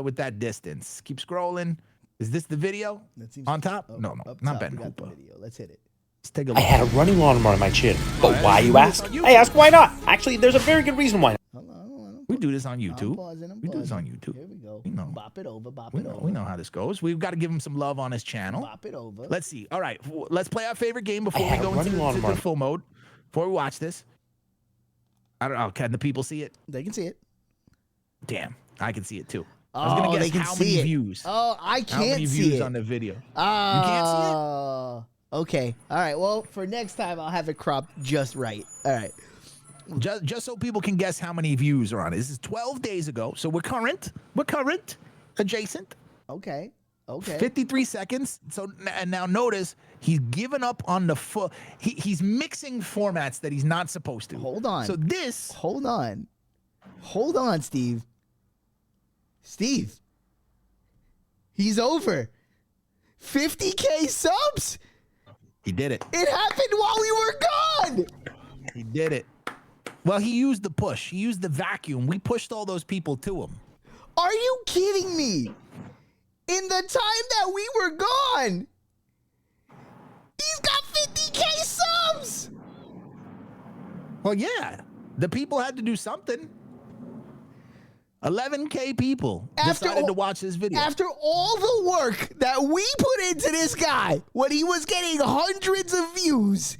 with that distance. Keep scrolling. Is this the video? On top? No, not Ben Hooper. Let's hit it. Let's take a look. I had a running lawnmower on my chin. But why, you ask? I ask, why not? Actually, there's a very good reason why not. We do this on YouTube. I'm pausing. We do this on YouTube. Here we go. We know. Bop it over. Bop it over. We know how this goes. We've got to give him some love on his channel. Bop it over. Let's see. All right. Let's play our favorite game before we go into the full mode. Before we watch this. I don't know. Can the people see it? They can see it. Damn. I can see it too. Oh, I was going to they guess can how see many it. views. Oh, I can't see it. How many views on the video? You can't see it? Okay. All right. Well, for next time, I'll have it cropped just right. All right. Just so people can guess how many views are on it. This is 12 days ago, so we're current. Adjacent. Okay. 53 seconds. So and now notice he's given up on the he's mixing formats that he's not supposed to. Hold on. So this. Hold on, Steve. He's over 50K subs. He did it. It happened while we were gone. He did it. Well, he used the push. He used the vacuum. We pushed all those people to him. Are you kidding me? In the time that we were gone, he's got 50K subs. Well, yeah. The people had to do something. 11K people decided to watch this video. After all the work that we put into this guy, when he was getting hundreds of views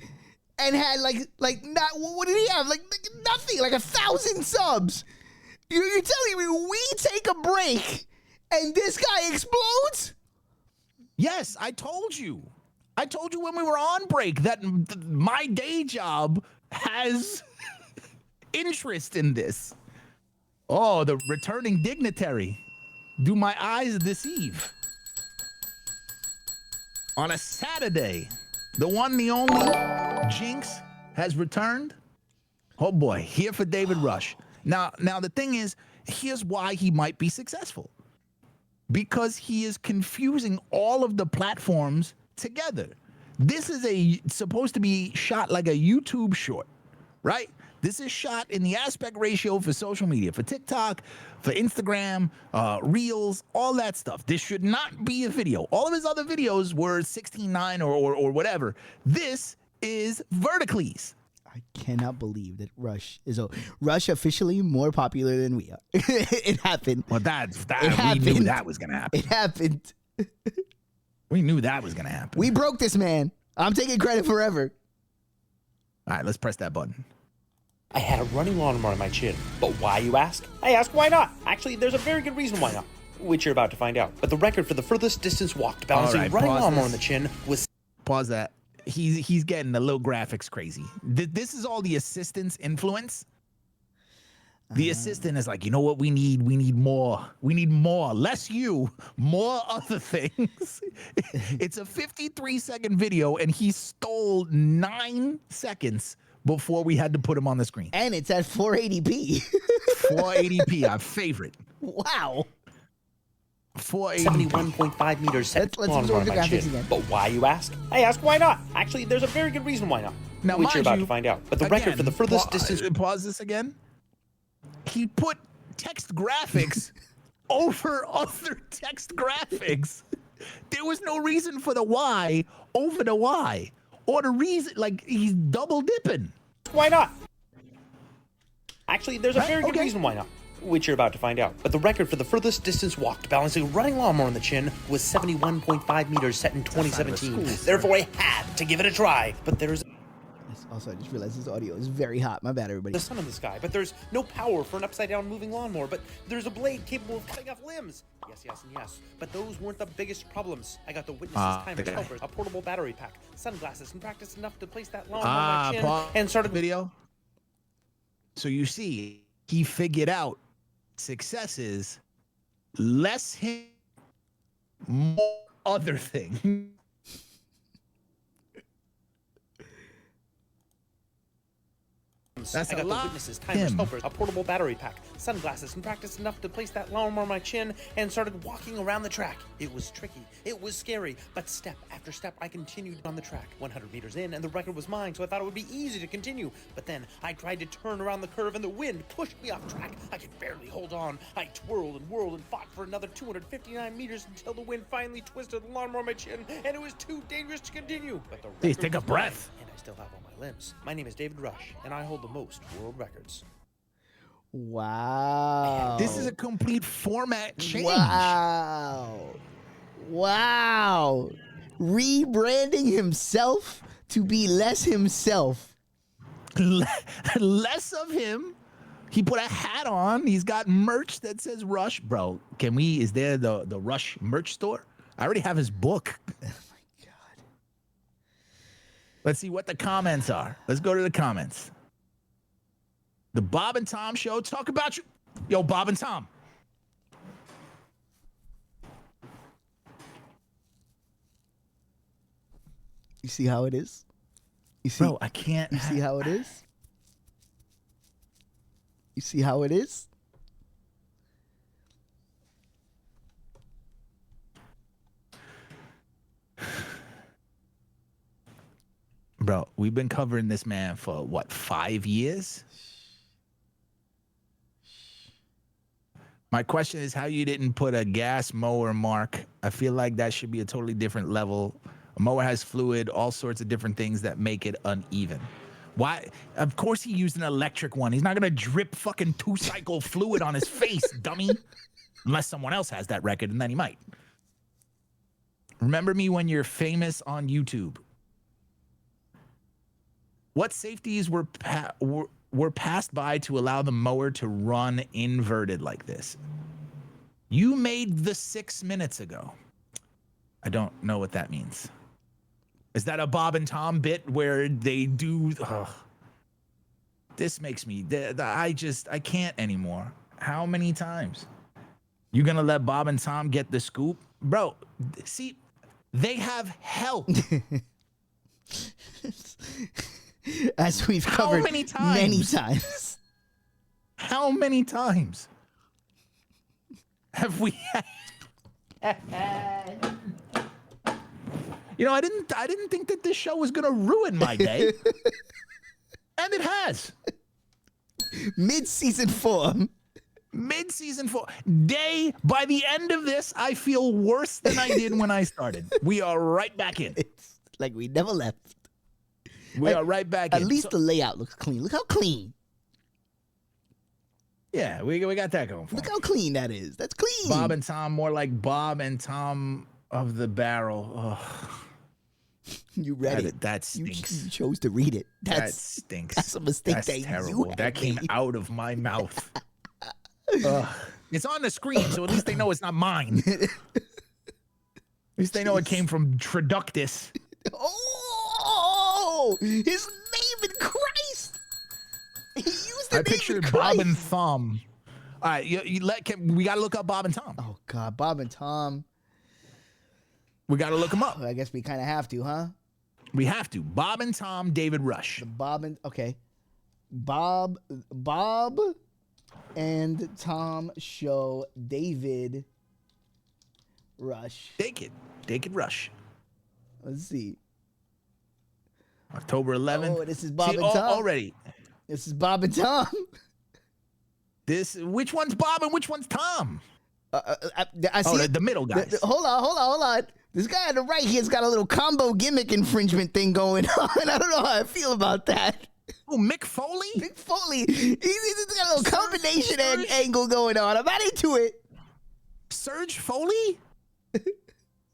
and had like not, what did he have? Like nothing, like 1,000 subs. You're telling me we take a break and this guy explodes? Yes, I told you. I told you when we were on break that my day job has interest in this. Oh, the returning dignitary. Do my eyes deceive? On a Saturday, the one, the only, Jinx has returned. Oh boy, here for David Rush. Now the thing is, here's why he might be successful. Because he is confusing all of the platforms together. This is supposed to be shot like a YouTube short, right? This is shot in the aspect ratio for social media, for TikTok, for Instagram, Reels, all that stuff. This should not be a video. All of his other videos were 16:9 or whatever. This is Verticles. I cannot believe that Rush is officially more popular than we are. It happened. Well, we knew that was gonna happen. It happened. We knew that was gonna happen. We broke this man. I'm taking credit forever. All right, let's press that button. I had a running lawnmower on my chin. But why, you ask? I ask, why not? Actually, there's a very good reason why not, which you're about to find out. But the record for the furthest distance walked balancing running lawnmower on the chin was... Pause that. He's getting a little graphics crazy. This is all the assistant's influence. The assistant is like, you know what we need? We need more. We need more. Less you, more other things. It's a 53-second video, and he stole 9 seconds before we had to put him on the screen. And it's at 480p. 480p, our favorite. Wow. 71.5 meters set let's absorb the graphics again. But why, you ask? I ask, why not? Actually, there's a very good reason why not, now, which you're about to find out. But the record for the furthest distance... Pause this again. He put text graphics over other text graphics. There was no reason for the Y over the Y. Or the reason, like, he's double dipping. Why not? Actually, there's a very good reason why not, which you're about to find out. But the record for the furthest distance walked balancing a running lawnmower on the chin was 71.5 meters set in 2017. Therefore, I had to give it a try. But there's... Also, I just realized this audio is very hot. My bad, everybody. The sun in the sky, but there's no power for an upside-down moving lawnmower. But there's a blade capable of cutting off limbs. Yes, and yes. But those weren't the biggest problems. I got the witness's timers, helpers, a portable battery pack, sunglasses, and practiced enough to place that lawnmower on my chin and started video. So you see, he figured out success is less him, more other thing. That's I got the witnesses, timers, helpers, a portable battery pack, sunglasses, and practiced enough to place that lawnmower on my chin and started walking around the track. It was tricky. It was scary. But step after step, I continued on the track. 100 meters in, and the record was mine, so I thought it would be easy to continue. But then I tried to turn around the curve, and the wind pushed me off track. I could barely hold on. I twirled and whirled and fought for another 259 meters until the wind finally twisted the lawnmower on my chin, and it was too dangerous to continue. But the Please take a breath. And I still have all my limbs. My name is David Rush, and I hold the most world records. Wow. This is a complete format change. Wow. Rebranding himself to be less himself. Less of him. He put a hat on. He's got merch that says Rush. Bro, is there the Rush merch store? I already have his book. Oh my God. Let's see what the comments are. Let's go to the comments. The Bob and Tom Show. Talk about you. Yo, Bob and Tom. You see how it is? You see, Bro, I can't. You see how it is? You see how it is? Bro, we've been covering this man for what, 5 years? My question is how you didn't put a gas mower mark. I feel like that should be a totally different level. A mower has fluid, all sorts of different things that make it uneven. Why? Of course he used an electric one. He's not going to drip fucking 2-cycle fluid on his face, dummy. Unless someone else has that record, and then he might. Remember me when you're famous on YouTube. What safeties were passed by to allow the mower to run inverted like this? You made the 6 minutes ago. I don't know what that means. Is that a Bob and Tom bit where they do? This makes me, I can't anymore. How many times? You gonna let Bob and Tom get the scoop? Bro, see, they have help. As we've covered many times. How many times have we You know, I didn't think that this show was gonna ruin my day. And it has. Mid-season 4. Mid-season 4. By the end of this, I feel worse than I did when I started. We are right back in. It's like we never left. We are right back in. At least the layout looks clean. Look how clean. Yeah, we got that going for Look how clean that is. That's clean. Bob and Tom, more like Bob and Tom of the Barrel. Ugh. You read it. That stinks. You chose to read it. That stinks. That's a mistake. That's terrible. That came out of my mouth. It's on the screen, so at least they know it's not mine. At least they know it came from Traductus. Oh, his name in Christ. He used the I pictured Bob and Thumb. All right, we got to look up Bob and Tom. Oh, God, Bob and Tom. We got to look them up. I guess we kind of have to, huh? We have to. Bob and Tom, David Rush. Bob and Tom show, David Rush. David Rush. Let's see. October 11th. Oh, this is Bob and Tom. Already. This is Bob and Tom. Which one's Bob and which one's Tom? I see the middle guys. Hold on. This guy on the right, he has got a little combo gimmick infringement thing going on. I don't know how I feel about that. Oh, Mick Foley? Mick Foley. He's got a little combination angle going on. I'm not into it. Serge Foley?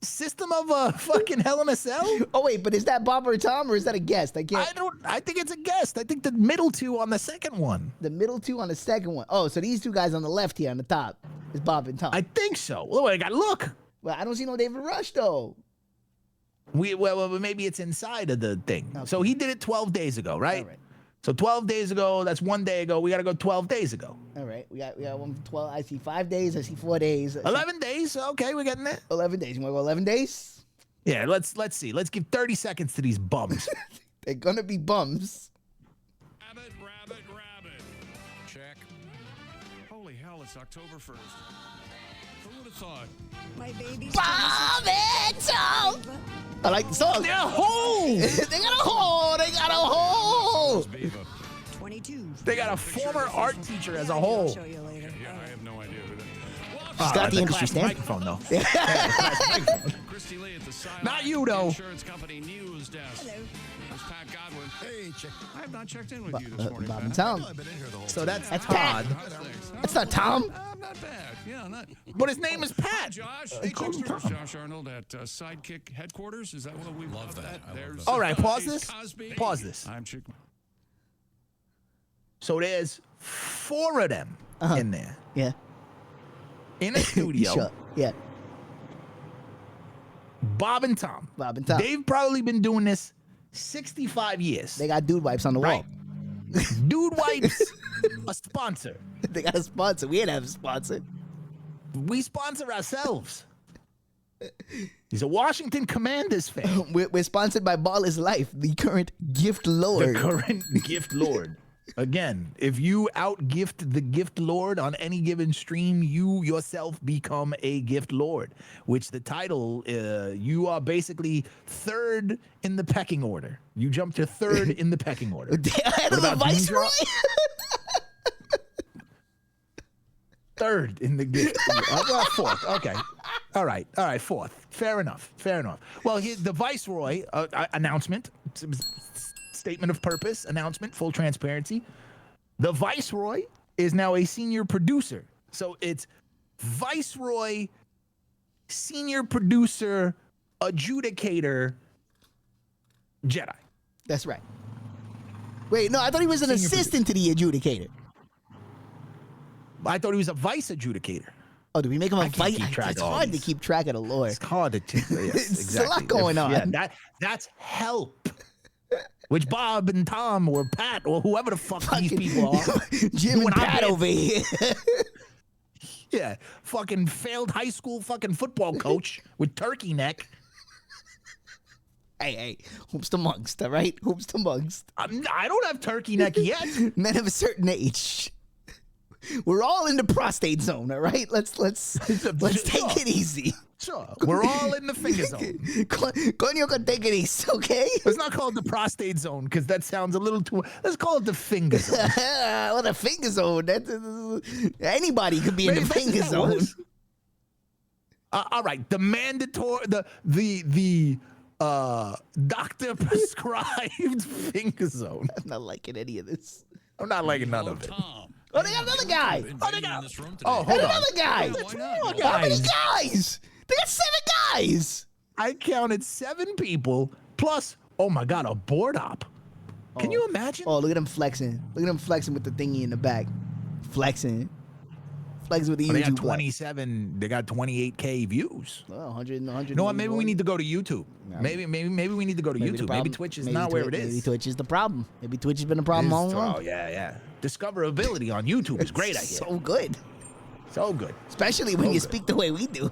System of a fucking Hell in a Cell? Oh, wait, but is that Bob or Tom, or is that a guest? I think it's a guest. I think the middle two on the second one. The middle two on the second one. Oh, so these two guys on the left here on the top. It's Bob and Tom. I think so. Well, I got to look. Well, I don't see no David Rush though. Well, maybe it's inside of the thing. Okay. So he did it 12 days ago, right? All right. So 12 days ago, that's 1 day ago. We got to go 12 days ago. All right. We got 12. I see 5 days. I see 4 days. 11 days. Okay, we're getting there. 11 days. You want to go 11 days? Yeah, let's see. Let's give 30 seconds to these bums. They're going to be bums. Rabbit. Check. Holy hell, it's October 1st. Who would have thought? My baby's Bob and Tom. I like the song. They're a hole. They got a hole. They got a hole. 22. They got a former art teacher as a whole. I'll show you later. Yeah, I have no idea who that is. She's got the industry class stamp. microphone, though. Christy Lee at the side. Not you, though. Insurance company news desk. Hello. It's Pat Godwin. Hey, I have not checked in with you this morning, Bob and Pat. Tom. So that's Pat. Todd. That's not Tom. Not bad. Yeah, not. But his name is Pat. Josh. Hey, Josh Arnold at Sidekick headquarters. Is that what we love that? There's All right, pause Dave this. Cosby. Pause this. I'm Chick. So there's 4 of them in there. Yeah. In a studio. Sure. Yeah. Bob and Tom. Bob and Tom. They've probably been doing this 65 years. They got dude wipes on the wall. Dude Wipes, a sponsor. They got a sponsor. We ain't have a sponsor. We sponsor ourselves. He's a Washington Commanders fan. We're sponsored by Ball is Life, the current gift lord. The current gift lord. Again, if you out-gift the gift lord on any given stream, you yourself become a gift lord, which the title, you are basically 3rd in the pecking order. You jump to 3rd in the pecking order. Ahead of the Viceroy? 3rd in the gift. 4th. Okay. All right. 4th. Fair enough. Well, the Viceroy announcement, statement of purpose, announcement, full transparency. The Viceroy is now a senior producer. So it's Viceroy, senior producer, adjudicator, Jedi. That's right. Wait, no, I thought he was an assistant to the adjudicator. I thought he was a vice adjudicator. Oh, do we make him a vice? It's hard to keep track of the lore. It's hard to yes, It's a lot going on. Yeah, that's help. Which Bob and Tom or Pat or whoever the fuck these people are. Jim and Pat over here. Yeah, fucking failed high school fucking football coach with turkey neck. Hey, hoops to amongst, all right? Hoops to amongst. I don't have turkey neck yet. Men of a certain age. We're all in the prostate zone, all right? Let's take it easy. Sure. We're all in the finger zone. Coño, can take it easy, okay? It's not called the prostate zone because that sounds a little too. Let's call it the finger zone. Well, the finger zone. Anybody could be in the finger zone. All right. The mandatory, the doctor prescribed finger zone. I'm not liking any of this. I'm not liking none of it. Oh, they got another guy. Oh, hold on. Another guy. How many guys? They got 7 guys. I counted 7 people plus, oh my God, a board op. Can you imagine? Oh, look at them flexing. Look at them flexing with the thingy in the back. Flexing with the YouTube. They got 27. They got 28K views. Well, 100. You know what? Maybe we need to go to YouTube. Maybe we need to go to YouTube. Maybe Twitch is not where it is. Maybe Twitch is the problem. Maybe Twitch has been a problem all along. Oh yeah. Discoverability on YouTube is great. I hear. So good. So good. Especially when you speak the way we do.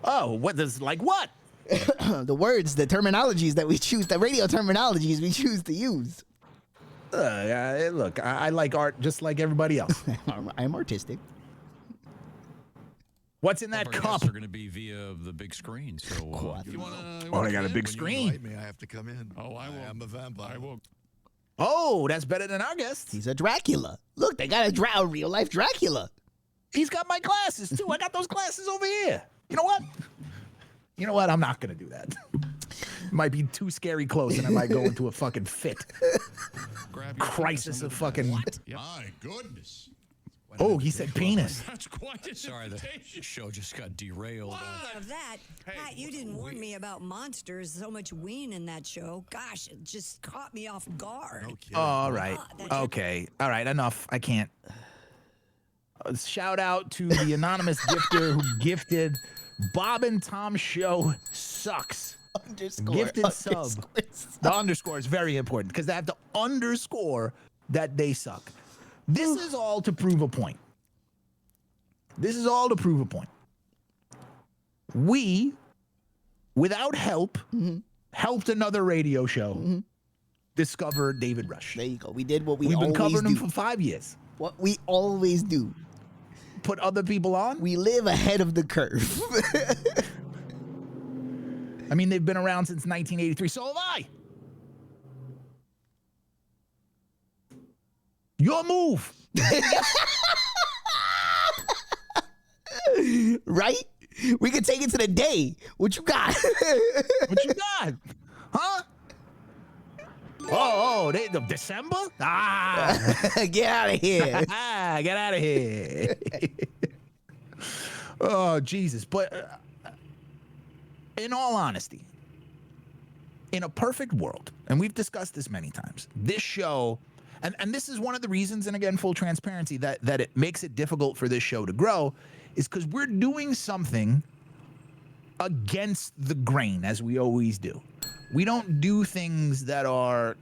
Oh, what does like what? The words, the terminologies that we choose, the radio terminologies we choose to use. Look, I like art just like everybody else. I am artistic. What's in that cup? Are going to be via the big screen. So, if you wanna I got a big screen. Me, I have to come in. Oh, I will. am a vampire. I will. Oh, that's better than our guest. He's a Dracula. Look, they got a real life Dracula. He's got my glasses too. I got those glasses over here. You know what? I'm not gonna do that. Might be too scary close, and I might go into a fucking fit. Crisis of fucking. My goodness. Oh, he said penis. That's quite a Sorry, the show just got derailed. Of that, Pat, you didn't warn me about monsters. So much ween in that show. Gosh, it just caught me off guard. All right. Okay. All right. Enough. I can't. Shout out to the anonymous gifter who gifted Bob and Tom Show sucks. Gifted sub. The underscore is very important because they have to underscore that they suck. This is all to prove a point. We, without help, helped another radio show discover David Rush. There you go. We did what we've been covering him do. for 5 years. What we always do. Put other people on? We live ahead of the curve. I mean, they've been around since 1983. So have I. Your move. Right? We could take it to the day. What you got? What you got? Huh? December? Get out of here. Get out of here. Oh, Jesus. But in all honesty, in a perfect world, and we've discussed this many times, this show, and this is one of the reasons, and again, full transparency, that it makes it difficult for this show to grow, is because we're doing something against the grain, as we always do. We don't do things that are...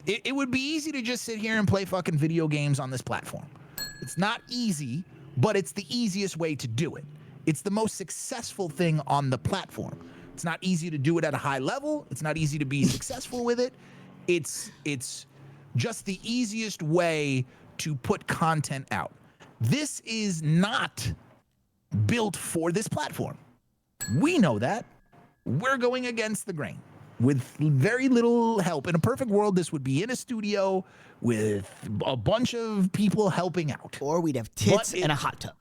It would be easy to just sit here and play fucking video games on this platform. It's not easy, but it's the easiest way to do it. It's the most successful thing on the platform. It's not easy to do it at a high level. It's not easy to be successful with it. It's just the easiest way to put content out. This is not built for this platform. We know that. We're going against the grain with very little help. In a perfect world, this would be in a studio with a bunch of people helping out. Or we'd have tits and a hot tub.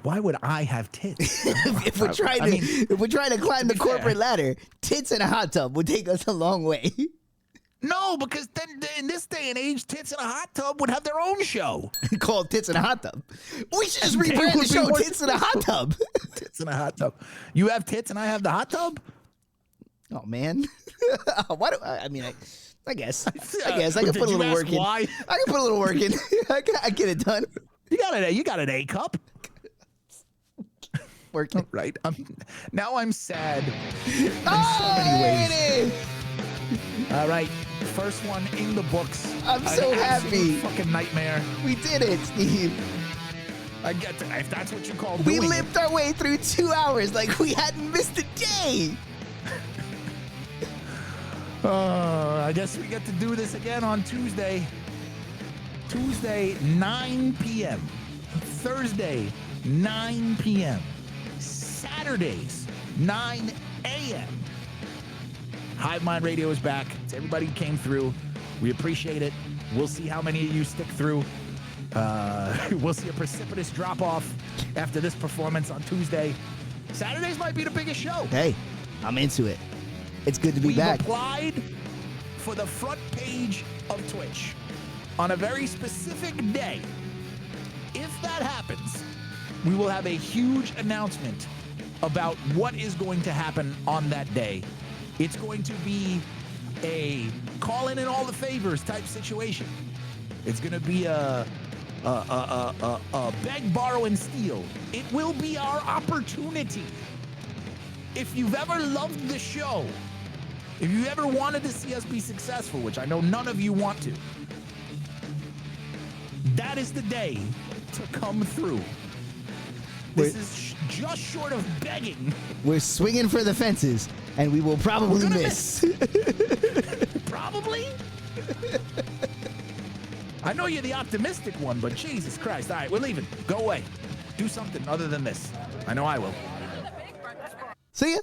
Why would I have tits? if we're trying to climb the corporate ladder, tits and a hot tub would take us a long way. No, because then in this day and age, Tits in a Hot Tub would have their own show. Called Tits in a Hot Tub. We should just rebrand the show Tits in a Hot Tub. Tits in a Hot Tub. You have tits and I have the hot tub? Oh, man. Why do I guess I can put a little work in. Why? I can put a little work in. I get it done. You got an A cup. Working. Right. Now I'm sad in so many ways. All right, first one in the books. I'm so happy. Fucking nightmare. We did it, Steve. I get to, if that's what you call we doing limped our way through 2 hours like we hadn't missed a day. I guess we get to do this again on Tuesday. Tuesday, 9 p.m. Thursday, 9 p.m. Saturdays, 9 a.m. Hive Mind Radio is back. It's everybody who came through. We appreciate it. We'll see how many of you stick through. We'll see a precipitous drop-off after this performance on Tuesday. Saturdays might be the biggest show. Hey, I'm into it. It's good to be back. We applied for the front page of Twitch on a very specific day. If that happens, we will have a huge announcement about what is going to happen on that day. It's going to be a call in all the favors type situation. It's going to be a beg, borrow, and steal. It will be our opportunity. If you've ever loved the show, if you ever wanted to see us be successful, which I know none of you want to, that is the day to come through. This is just short of begging. We're swinging for the fences, and we will probably miss. Probably? I know you're the optimistic one, but Jesus Christ. All right, we're leaving. Go away. Do something other than this. I know I will. See ya.